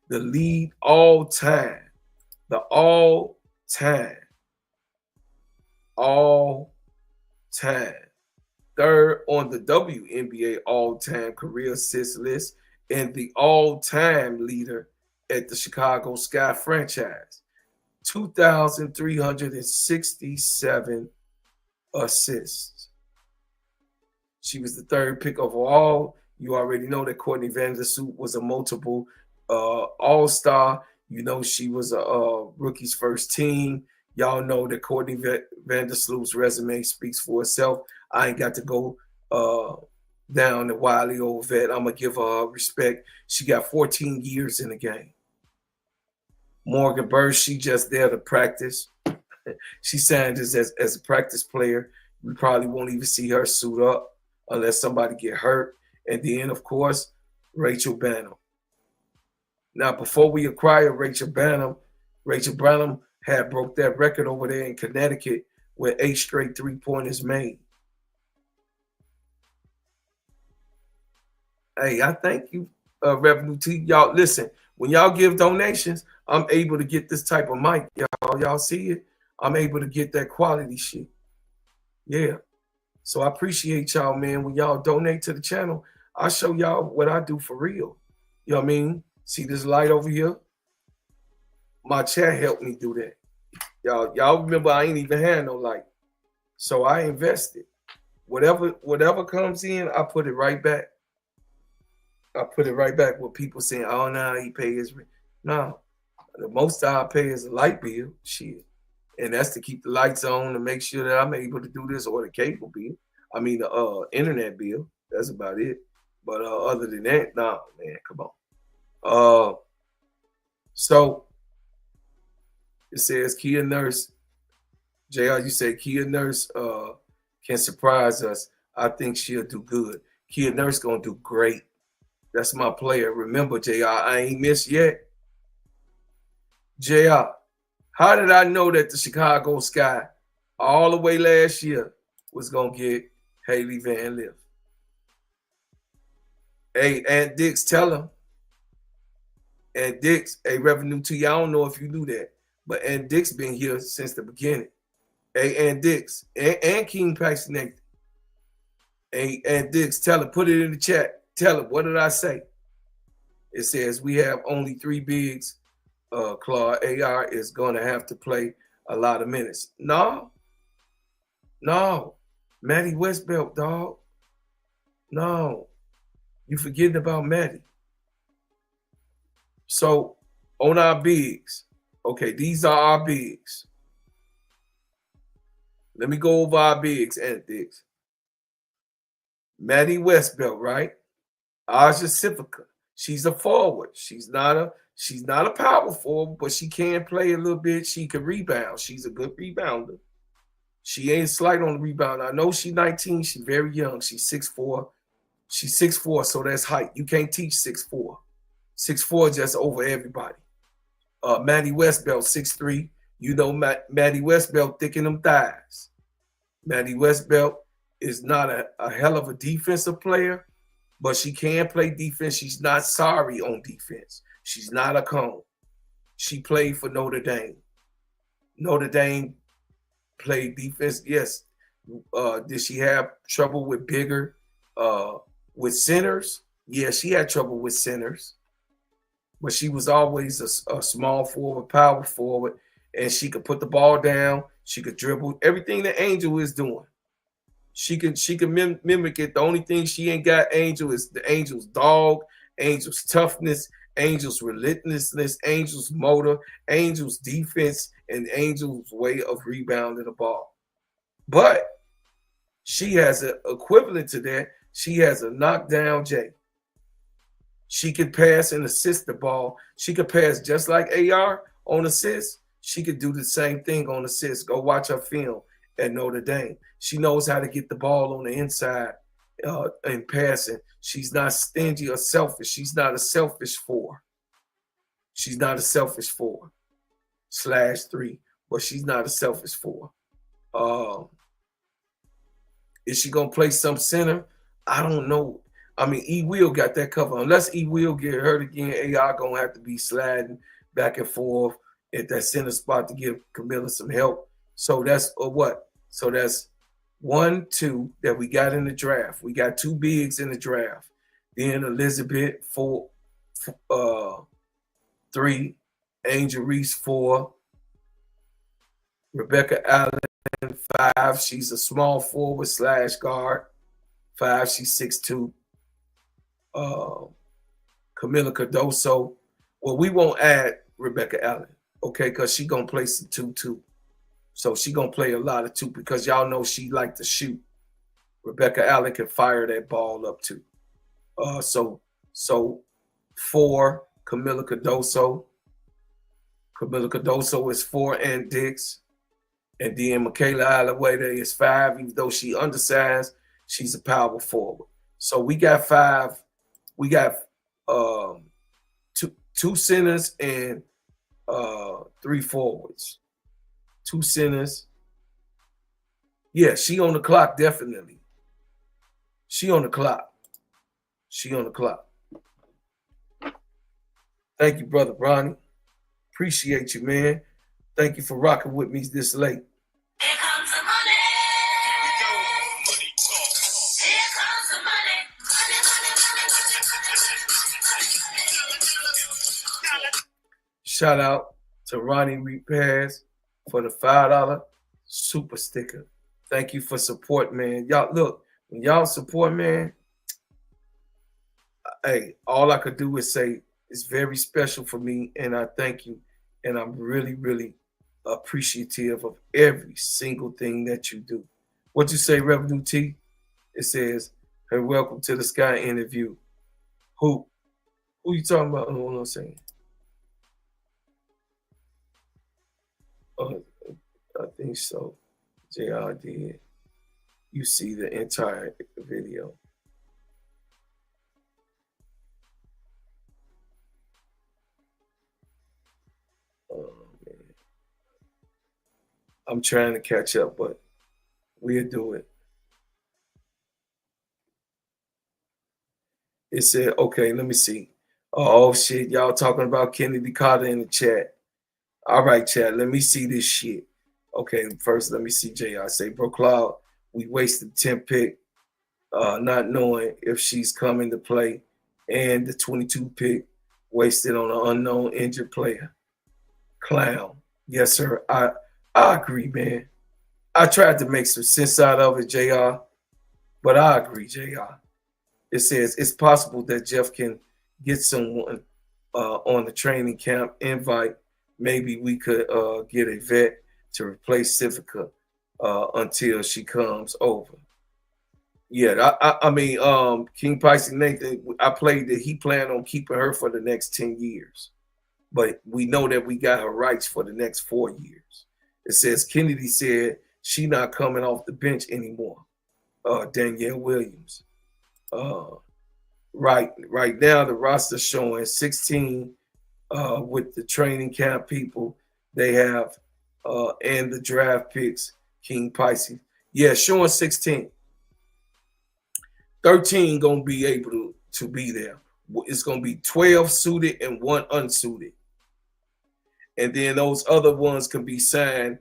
The lead all-time third on the WNBA all-time career assist list and the all-time leader at the Chicago Sky franchise. 2,367 assists. She was the third pick overall. You already know that Courtney Vandersloot was a multiple all-star. You know she was a rookie's first team. Y'all know that Courtney Vandersloot's resume speaks for itself. I ain't got to go down the wily old vet. I'm going to give her respect. She got 14 years in the game. Morgan Burr, she just there to practice. She signed as a practice player. We probably won't even see her suit up unless somebody get hurt. And then, of course, Rachel Banham. Now, before we acquired Rachel Banham had broke that record over there in Connecticut with 8 straight 3-pointers made. Hey, I thank you, Revenue T. Y'all, listen, when y'all give donations, I'm able to get this type of mic. Y'all see it? I'm able to get that quality shit. Yeah. So I appreciate y'all, man. When y'all donate to the channel, I show y'all what I do for real. You know what I mean? See this light over here? My chat helped me do that. Y'all remember I ain't even had no light. So I invested. Whatever comes in, I put it right back. I put it right back with people saying, oh, no, he pays rent. No, the most I pay is a light bill. Shit. And that's to keep the lights on to make sure that I'm able to do this, or the cable bill. I mean, the internet bill. That's about it. But other than that, nah, man, come on. So it says Kia Nurse. JR, you say Kia Nurse can surprise us. I think she'll do good. Kia Nurse gonna do great. That's my player. Remember, JR, I ain't missed yet. JR, how did I know that the Chicago Sky all the way last year was going to get Haley Van Lith? Hey, Aunt Dix, tell him. Aunt Dix, hey, Revenue to you. I don't know if you knew that, but Aunt Dix been here since the beginning. Hey, Aunt Dix, and King Paxton. Hey, Aunt Dix, tell him, put it in the chat. Tell him, what did I say? It says we have only 3 bigs. Claude AR is going to have to play a lot of minutes. No. Maddie Westbelt, dog. No. You forgetting about Maddie. So, on our bigs. Okay, these are our bigs. Let me go over our bigs, and bigs. Maddie Westbelt, right? Aicha Sivka. She's a forward. She's not a power forward, but she can play a little bit. She can rebound. She's a good rebounder. She ain't slight on the rebound. I know she's 19. She's very young. She's 6'4". She's 6'4", so that's height. You can't teach 6'4". 6'4" just over everybody. Maddie Westbelt, 6'3". You know Maddie Westbelt thick in them thighs. Maddie Westbelt is not a hell of a defensive player, but she can play defense. She's not sorry on defense. She's not a cone. She played for Notre Dame. Notre Dame played defense. Yes. Did she have trouble with with centers? Yeah, she had trouble with centers. But she was always a small forward, power forward, and she could put the ball down. She could dribble. Everything that Angel is doing. She can mimic it. The only thing she ain't got Angel is the Angel's dog, Angel's toughness, Angel's relentlessness, Angel's motor, Angel's defense, and Angel's way of rebounding the ball. But she has an equivalent to that. She has a knockdown J. She can pass and assist the ball. She could pass just like AR on assists. She could do the same thing on assists. Go watch her film at Notre Dame. She knows how to get the ball on the inside and passing. She's not stingy or selfish. She's not a selfish 4. She's not a selfish 4 /3, but she's not a selfish 4. Is she going to play some center? I don't know. I mean, E. Will got that cover. Unless E. Will get hurt again, AR going to have to be sliding back and forth at that center spot to give Camilla some help. So that's what? So that's 1, 2 that we got in the draft. We got 2 bigs in the draft. Then Elizabeth 3, Angel Reese 4, Rebecca Allen 5. She's a small forward /guard. 5. She's 6'2". Camila Cardoso. Well, we won't add Rebecca Allen, okay, because she's gonna play some 2-2. So she gonna play a lot of 2 because y'all know she like to shoot. Rebecca Allen can fire that ball up too. So 4, Camila Cardoso. Camila Cardoso is 4 and Dix. And then Michaela Alaweda is 5. Even though she undersized, she's a power forward. So we got 5. We got 2 centers and 3 forwards. 2 centers Yeah, she on the clock, definitely. She on the clock. She on the clock. Thank you, brother Ronnie. Appreciate you, man. Thank you for rocking with me this late. Here comes the money. Here we go. Money talk. Here comes the money. Money, money, money, money, money, money, money. Shout out to Ronnie Repairs for the $5 super sticker. Thank you for support, man. Y'all look, when y'all support, man, hey, all I could do is say it's very special for me, and I thank you. And I'm really, really appreciative of every single thing that you do. What you say, Revenue T? It says, hey, welcome to the Sky interview. Who you talking about? What I'm saying? I think so. JR did. You see the entire video. Oh, man. I'm trying to catch up, but we'll do it. It said, okay, let me see. Oh, shit. Y'all talking about Kennedy Carter in the chat. All right, chat. Let me see this shit. Okay, first, let me see JR say, Bro Cloud, we wasted 10 pick, not knowing if she's coming to play, and the 22 pick wasted on an unknown injured player. Clown. Yes, sir. I agree, man. I tried to make some sense out of it, JR, but I agree, JR. It says it's possible that Jeff can get someone on the training camp invite. Maybe we could get a vet to replace Sivka until she comes over. Yeah, I mean, King Pisces Nathan, I played that he planned on keeping her for the next 10 years. But we know that we got her rights for the next 4 years. It says Kennedy said she not coming off the bench anymore. Danielle Williams. Right now the roster showing 16 with the training camp people they have and the draft picks, King Pisces. Yeah, showing 16. 13 gonna be able to be there. It's gonna be 12 suited and 1 unsuited. And then those other ones can be signed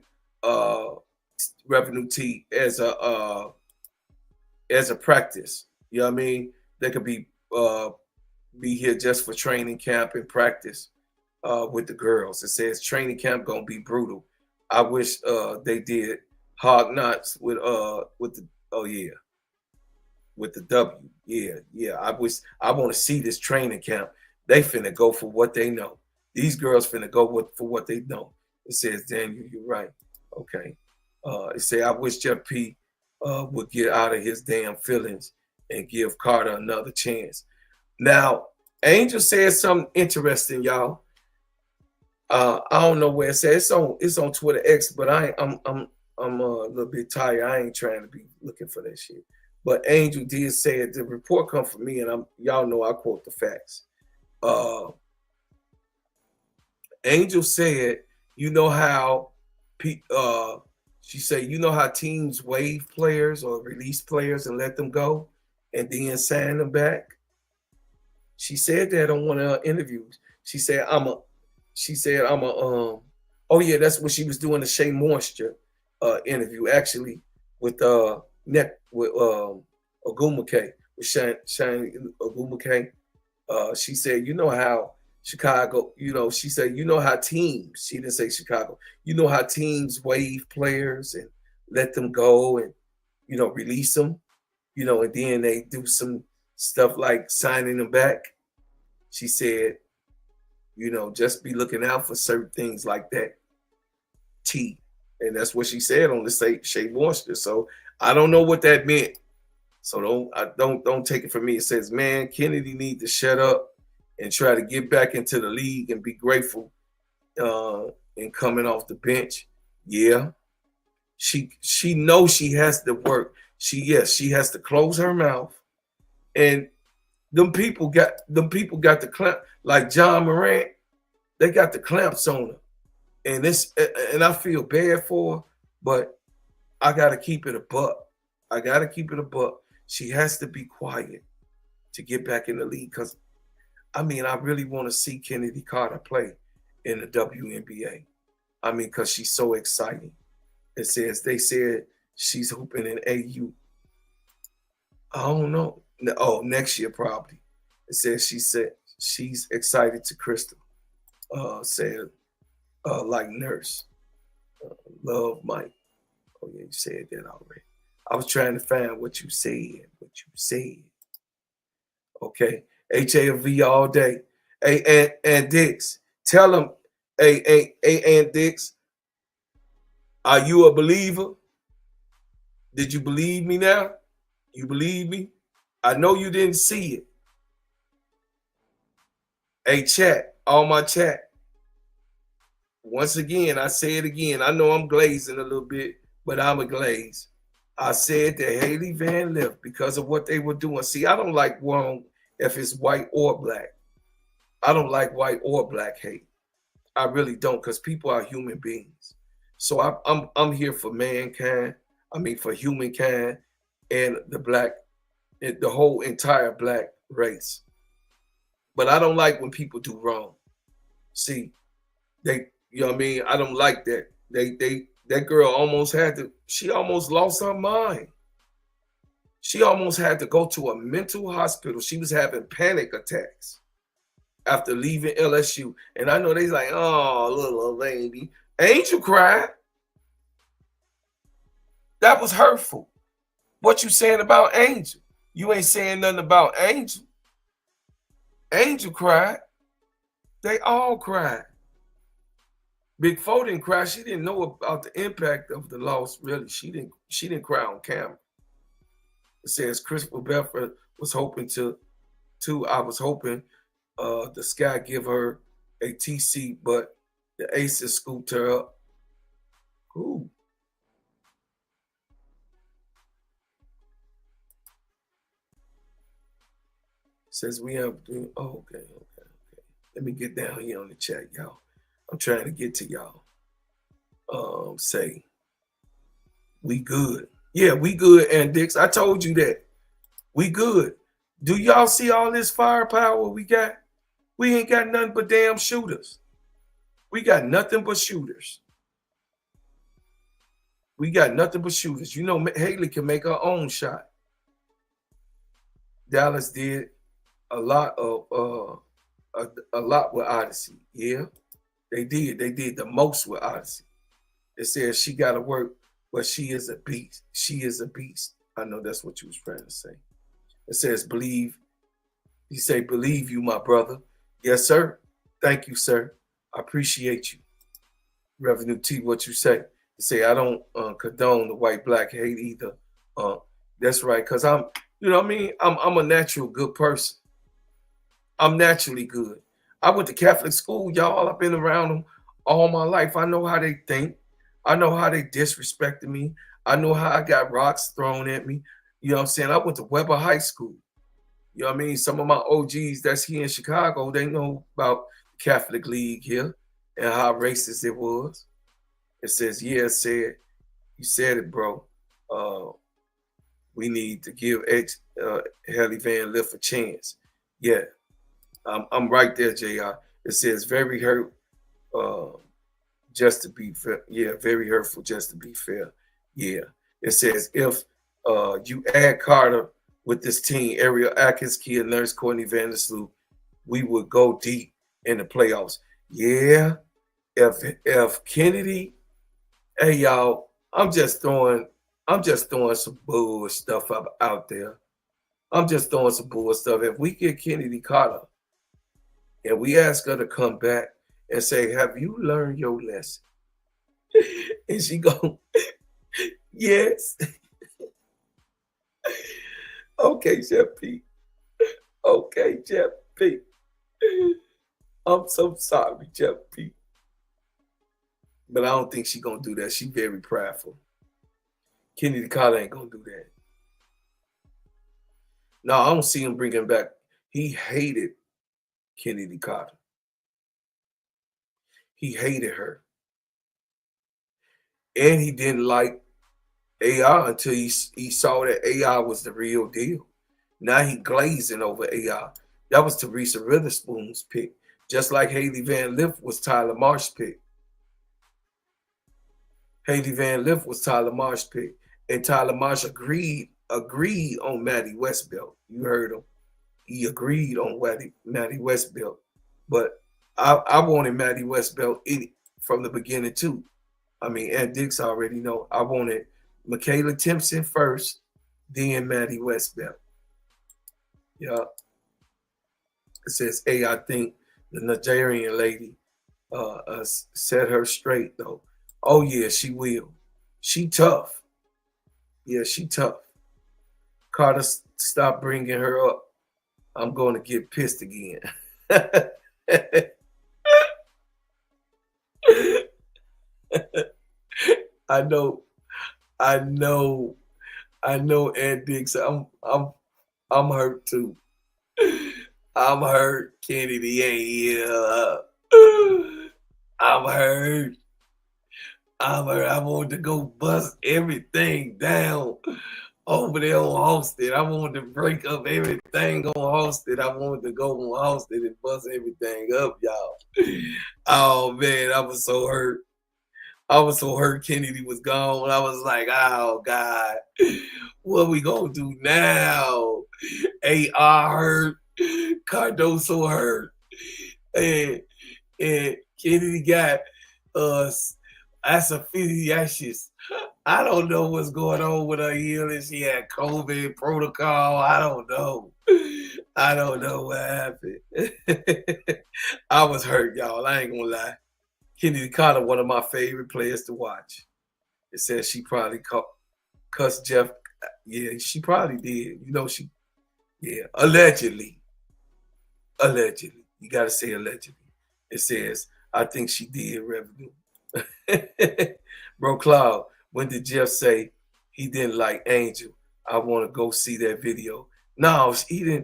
Revenue T as a practice. You know what I mean? They could be here just for training camp and practice with the girls. It says training camp gonna be brutal. I wish they did hard knocks with the with the W. Yeah. I want to see this training camp. They finna go for what they know. These girls finna go for what they know. It says, Daniel, you're right. Okay. It say I wish Jeff P would get out of his damn feelings and give Carter another chance. Now, Angel said something interesting, y'all. I don't know where it says. It's on Twitter X, but I'm a little bit tired. I ain't trying to be looking for that shit. But Angel did say it. The report come from me, and y'all know I quote the facts. Angel said, you know how she said, you know how teams waive players or release players and let them go and then sign them back? She said that on one of her interviews. She said, oh yeah, that's what she was doing the Shea Moisture interview, actually, with Ogumake, with Shane Ogumake. She said, you know how Chicago, she said, you know how teams, she didn't say Chicago, you know how teams waive players and let them go and, release them, and then they do some stuff like signing them back. She said, just be looking out for certain things like that. T. And that's what she said on the Shea Moisture. So I don't know what that meant. So don't take it from me. It says, man, Kennedy need to shut up and try to get back into the league and be grateful and coming off the bench. Yeah. She knows she has to work. She has to close her mouth. And them people got the clamp, like John Morant, they got the clamps on her. And I feel bad for her, but I gotta keep it a buck. I gotta keep it a buck. She has to be quiet to get back in the league. Because I mean, I really want to see Kennedy Carter play in the WNBA. I mean, because she's so exciting. It says they said she's hooping in AU. I don't know. Oh, next year probably. It says she's excited to Crystal. Said like nurse. Love Mike. Oh yeah, you said that already. I was trying to find what you said. What you said. Okay. HAV all day. Hey, and Dix, tell them, hey, and Dix, are you a believer? Did you believe me now? You believe me? I know you didn't see it. Hey, chat, all my chat. Once again, I say it again. I know I'm glazing a little bit, but I'm a glaze. I said that Haley Van Lith, because of what they were doing. See, I don't like one if it's white or black. I don't like white or black hate. I really don't, because people are human beings. So I'm here for mankind. I mean, for humankind and the whole entire black race. But I don't like when people do wrong. See, you know what I mean? I don't like that. That girl she almost lost her mind. She almost had to go to a mental hospital. She was having panic attacks after leaving LSU. And I know they's like, oh, little baby. Angel cried. That was hurtful. What you saying about Angel? You ain't saying nothing about Angel. Angel cried. They all cried. Big Four didn't cry. She didn't know about the impact of the loss, really. She didn't cry on camera. It says Christopher Bedford was hoping I was hoping the Sky give her a TC, but the Aces scooped her up. Ooh. Says we have okay. Let me get down here on the chat, y'all. I'm trying to get to y'all. Say we good. Yeah, we good, and Dix. I told you that. We good. Do y'all see all this firepower we got? We ain't got nothing but damn shooters. We got nothing but shooters. We got nothing but shooters. You know, Haley can make her own shot. Dallas did a lot with Odyssey. Yeah, they did. They did the most with Odyssey. It says she got to work, but she is a beast. She is a beast. I know that's what you was trying to say. It says believe. You say believe you, my brother. Yes, sir. Thank you, sir. I appreciate you. Revenue T, what you say? You say I don't condone the white-black hate either. That's right, because I'm, you know what I mean? I'm a natural good person. I'm naturally good. I went to Catholic school, y'all. I've been around them all my life. I know how they think. I know how they disrespected me. I know how I got rocks thrown at me. You know what I'm saying? I went to Weber High School. You know what I mean? Some of my OGs that's here in Chicago, they know about the Catholic League here and how racist it was. It says, yeah, you said it, bro. We need to give Haley Van Lith a chance. Yeah, I'm right there, JR. It says very hurt, just to be fair. Yeah, very hurtful, just to be fair. Yeah. It says if you add Carter with this team, Ariel Atkins, Kia Nurse, Courtney Vandersloot, we would go deep in the playoffs. Yeah. If Kennedy, hey y'all, I'm just throwing some bull stuff out there. I'm just throwing some bull stuff. If we get Kennedy Carter and we ask her to come back and say, have you learned your lesson? And she go, yes. Okay, Jeff P. Okay, Jeff P. I'm so sorry, Jeff P. But I don't think she's going to do that. She's very prideful. Kennedy Carter ain't going to do that. No, I don't see him bringing back. He hated Kennedy Carter. He hated her. And he didn't like AI until he saw that AI was the real deal. Now he glazing over AI. That was Teresa Witherspoon's pick, just like Haley Van Lith was Tyler Marsh's pick. Haley Van Lith was Tyler Marsh's pick, and Tyler Marsh agreed on Maddie Westbelt. You heard him. He agreed on Maddie Westbelt, but I wanted Maddie Westbelt from the beginning too. I mean, and Dix already know I wanted Michaela Timpson first, then Maddie Westbelt. Yeah. It says, hey, I think the Nigerian lady set her straight though. Oh yeah, she will. She tough. Yeah, she tough. Carter, stop bringing her up. I'm going to get pissed again. I know, Ed Dix. I'm hurt too. I'm hurt. Kennedy ain't here. I'm hurt. I want to go bust everything down over there on Halsted. I wanted to break up everything on Halsted. I wanted to go on Halsted and bust everything up, y'all. Oh man, I was so hurt. I was so hurt Kennedy was gone. I was like, oh God, what we gonna do now? AR hurt, Cardoso hurt, and Kennedy got asaphyxiasis. I don't know what's going on with her healing. She had COVID protocol. I don't know. I don't know what happened. I was hurt, y'all. I ain't gonna lie. Kennedy Carter, one of my favorite players to watch. It says she probably cussed Jeff. Yeah, she probably did. You know, allegedly. Allegedly. You got to say allegedly. It says, I think she did, Revenue. Bro, Cloud, when did Jeff say he didn't like Angel? I want to go see that video. No, he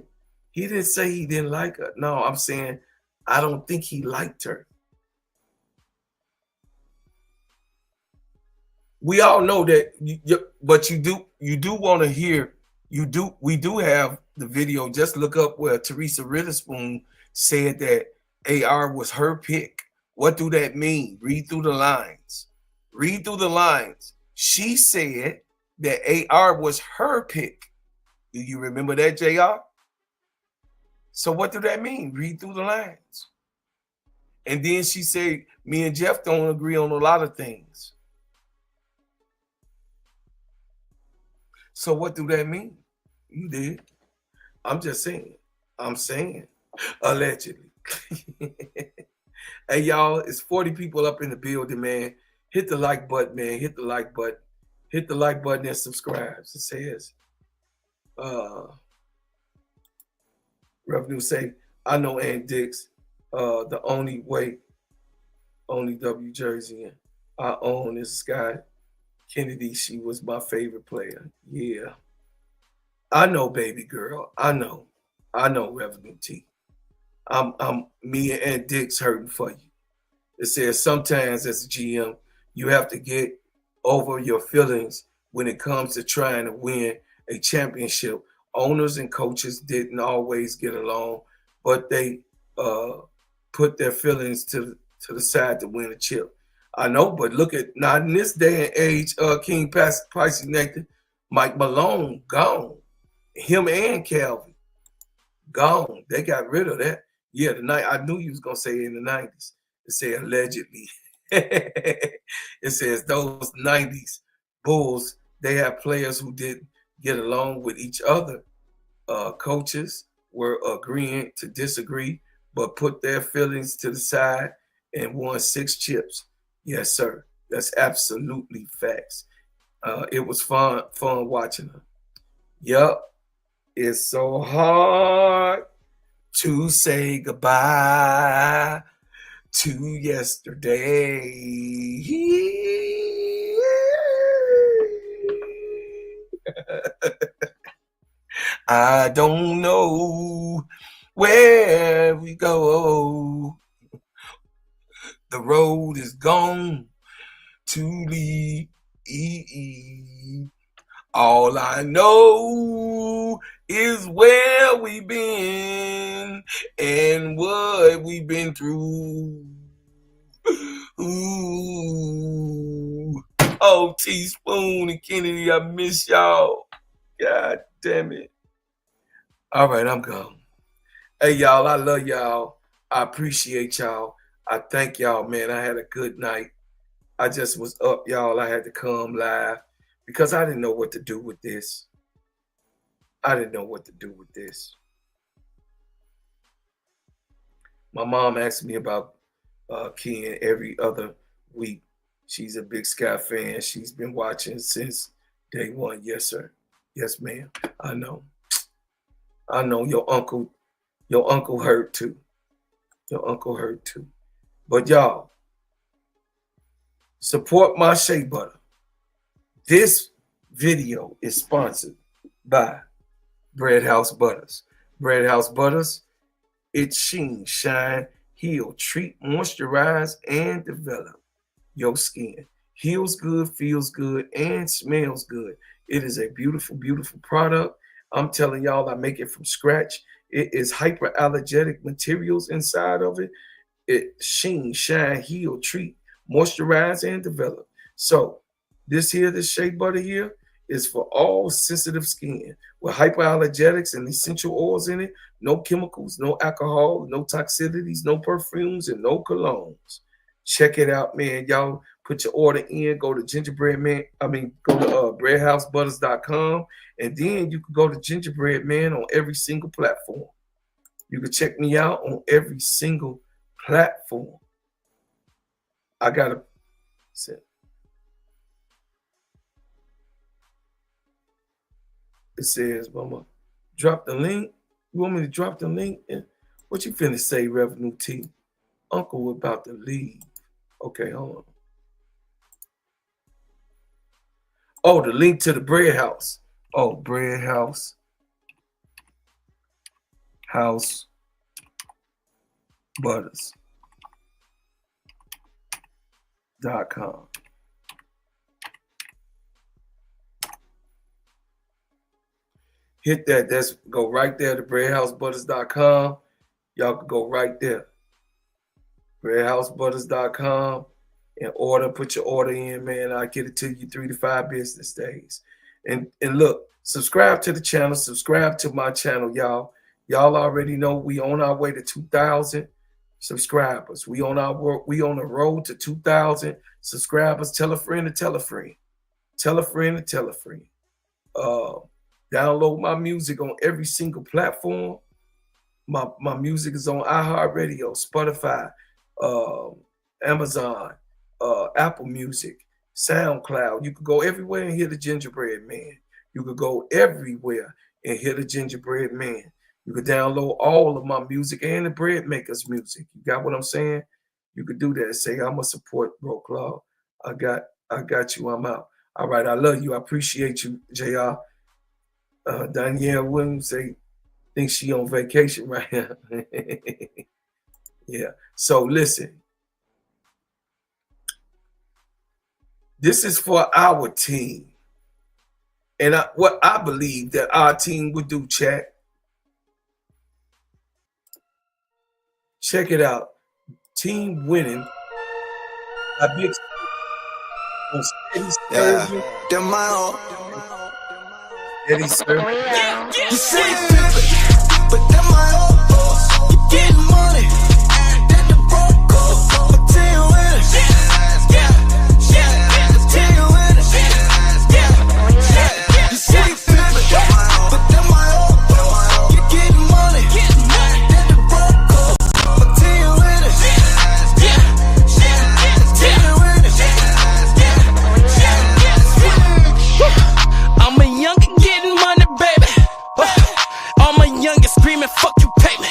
didn't say he didn't like her. No, I'm saying I don't think he liked her. We all know that, but you do want to hear. We do have the video. Just look up where Teresa Witherspoon said that AR was her pick. What do that mean? Read through the lines. Read through the lines. She said that AR was her pick. Do you remember that, JR? So what do that mean? Read through the lines. And then she said, me and Jeff don't agree on a lot of things. So what do that mean? You did. I'm just saying. I'm saying. Allegedly. Hey, y'all, it's 40 people up in the building, man. Hit the like button, man. Hit the like button. Hit the like button and subscribe. It says, Revenue say, I know Aunt Dix, the only W jersey I own is Sky Kennedy. She was my favorite player. Yeah. I know, baby girl. I know, Revenue T. Me and Aunt Dix hurting for you. It says sometimes as a GM, you have to get over your feelings when it comes to trying to win a championship. Owners and coaches didn't always get along, but they put their feelings to the side to win a chip. I know, but look at, not in this day and age, King Pisces Nectar, Mike Malone, gone. Him and Calvin, gone. They got rid of that. Yeah, I knew you was going to say in the 90s. It said allegedly. It says those 90s Bulls, they have players who didn't get along with each other. Coaches were agreeing to disagree, but put their feelings to the side and won 6 chips. Yes, sir. That's absolutely facts. It was fun watching her. Yup. It's so hard to say goodbye to yesterday. I don't know where we go. The road is gone to lead All I know is where we've been and what we've been through. Ooh. Oh, Teaspoon and Kennedy, I miss y'all. God damn it. All right, I'm gone. Hey, y'all, I love y'all. I appreciate y'all. I thank y'all, man. I had a good night. I just was up, y'all. I had to come live because I didn't know what to do with this. I didn't know what to do with this. My mom asked me about Ken every other week. She's a big Sky fan. She's been watching since day one. Yes, sir. Yes, ma'am. I know. I know your uncle hurt too. Your uncle hurt too. But y'all, support my shea butter. This video is sponsored by Bread House Butters. Bread House Butters, it's sheen, shine, heal, treat, moisturize, and develop your skin. Heals good, feels good, and smells good. It is a beautiful, beautiful product. I'm telling y'all, I make it from scratch. It is hyperallergenic materials inside of it. It sheen, shine, heal, treat, moisturize, and develop. So this shea butter here is for all sensitive skin with hyperallergenics and essential oils in it. No chemicals, no alcohol, no toxicities, no perfumes, and no colognes. Check it out, man. Y'all put your order in. Go to breadhousebutters.com, and then you can go to Gingerbread Man on every single platform. You can check me out on every single platform. I gotta say, it says, Mama, drop the link. You want me to drop the link? What you finna say, Revenue T? Uncle about to leave. Okay, hold on. Oh, the link to the Bread House. Oh, Bread House. House Butters.com. Hit that. That's go right there to breadhousebutters.com. Y'all can go right there. Breadhousebutters.com and order. Put your order in, man. I'll get it to you 3 to 5 business days. And look, subscribe to the channel. Subscribe to my channel, y'all. Y'all already know we on our way to 2,000 subscribers. We on the road to 2,000 subscribers. Tell a friend to tell a friend. Tell a friend to tell a friend. Download my music on every single platform. My music is on iHeartRadio, Spotify, Amazon, Apple Music, SoundCloud. You could go everywhere and hear the Gingerbread Man. You could go everywhere and hear the Gingerbread Man. You could download all of my music and the Bread Makers music. You got what I'm saying? You could do that. Say, I'm a support Bro Club. I got you. I'm out. All right. I love you. I appreciate you, JR. Danielle Williams thinks she on vacation right now. Yeah. So listen. This is for our team. And what I believe that our team would do, chat. Check it out. Team winning. A big on Steady Serv'n. Steady Serv'n. You say pimpin', but that my old boss. You getting money, that the broke off. I'ma tell you when it. Tell you when it. You say pimpin', but that my old boss. You getting money, that the broke off. I'ma tell you when it. Tell you when it. I'm a youngin' getting money, baby. All my youngins screaming, fuck you, pay me.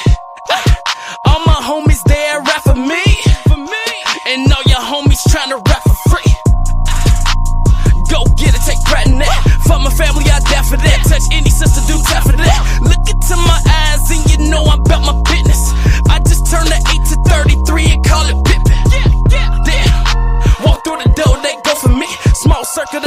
All my homies there rap for me. And all your homies tryna rap for free. Go get it, take pride in that. Fuck my family, I die for that. Touch any sister, do time for that. Look into my eyes and you know I'm about my business. I just turned the 8 to 33 and call it pippin'. Damn, walk through the door, they go for me. Small circle,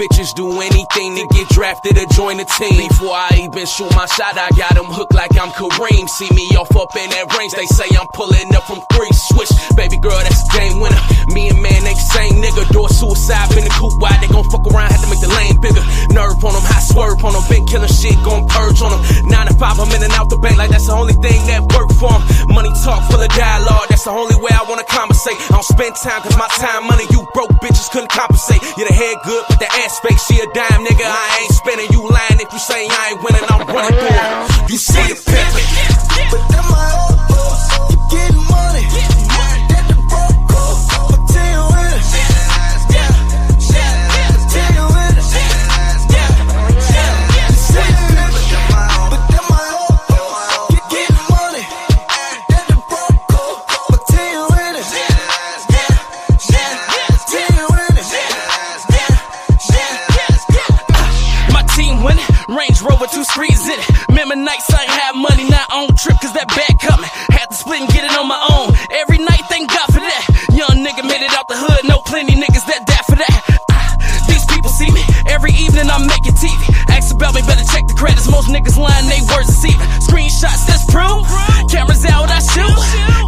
bitches do anything to get drafted or join the team. Before I even shoot my shot, I got them hooked like I'm Kareem. See me off up in that range, they say I'm pulling up from 3. Swish, baby girl, that's a game winner. Me and man, they the same nigga. Door suicide, been the coop wide, they gon' fuck around, had to make the lane bigger. Nerve on them, high swerve on them, been killing shit, gon' purge on them. 9 to 5, I'm in and out the bank like that's the only thing that work for them. Money talk full of dialogue, that's the only way I wanna conversate. I don't spend time cause my time money, you broke bitches couldn't compensate. You the head good, but the ass fake, she a dime nigga, I ain't spending. You lying if you say I ain't winning, I'm running through it. You see the pimpin', but then my old boss, you getting money. That the broke girl, but tell you when it. Tell you when it. But then my old boss, you getting money. That the broke girl, but tell you when it. Tell you when it. my team winning, Range Rover 2 screens in it. Remember nights I ain't have money, now I on trip cause that bag coming. Had to split and get it on my own. Every night, thank God for that. Young nigga made it out the hood, know plenty niggas that die for that. These people see me, every evening I'm making TV. Ask about me, better check the credits. Most niggas lying, they words deceiving. Screenshots, that's proof. Cameras out, I shoot.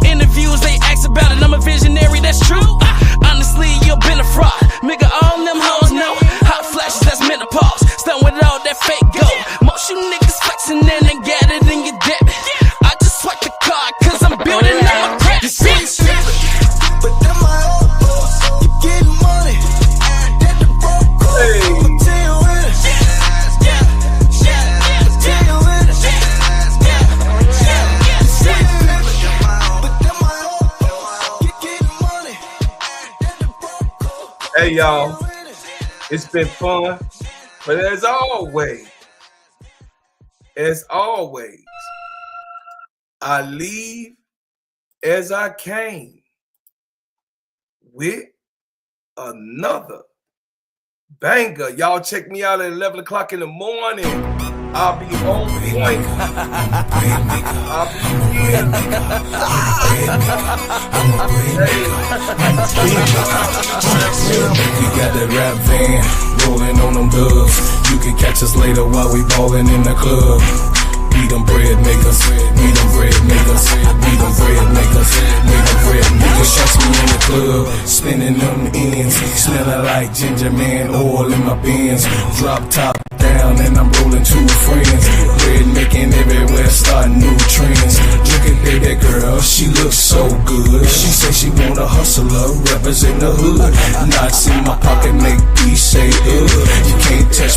Interviews, they ask about it, I'm a visionary, that's true. Honestly, you've been a fraud. Nigga, all them hoes know. Hot flashes, that's menopause. Stun with all that fake gold. Most you niggas flexing and they got it in your debit. I just swipe the card cause I'm building up my credit. But then my old boss, you getting money. That the broke girl, but tell you when it. Tell you when it. But then my old boss, you getting money. That the broke girl. Hey y'all, it's been fun, but as always, I leave as I came with another banger. Y'all check me out at 11 o'clock in the morning. I'll be on point. I'll be here. We got that rap van rolling on them dubs. You can catch us later while we ballin' in the club. We them bread makers, we them bread makers, we them bread makers, we them bread makers. Catch me in the club, spinning them ends, smelling like ginger man, oil in my bins. Drop top down and I'm rolling 2 friends. Bread making everywhere, starting new trends. Look at baby girl, she looks so good. She say she want a hustler, represent the hood. Knots in my pocket make peace say, you can't touch me.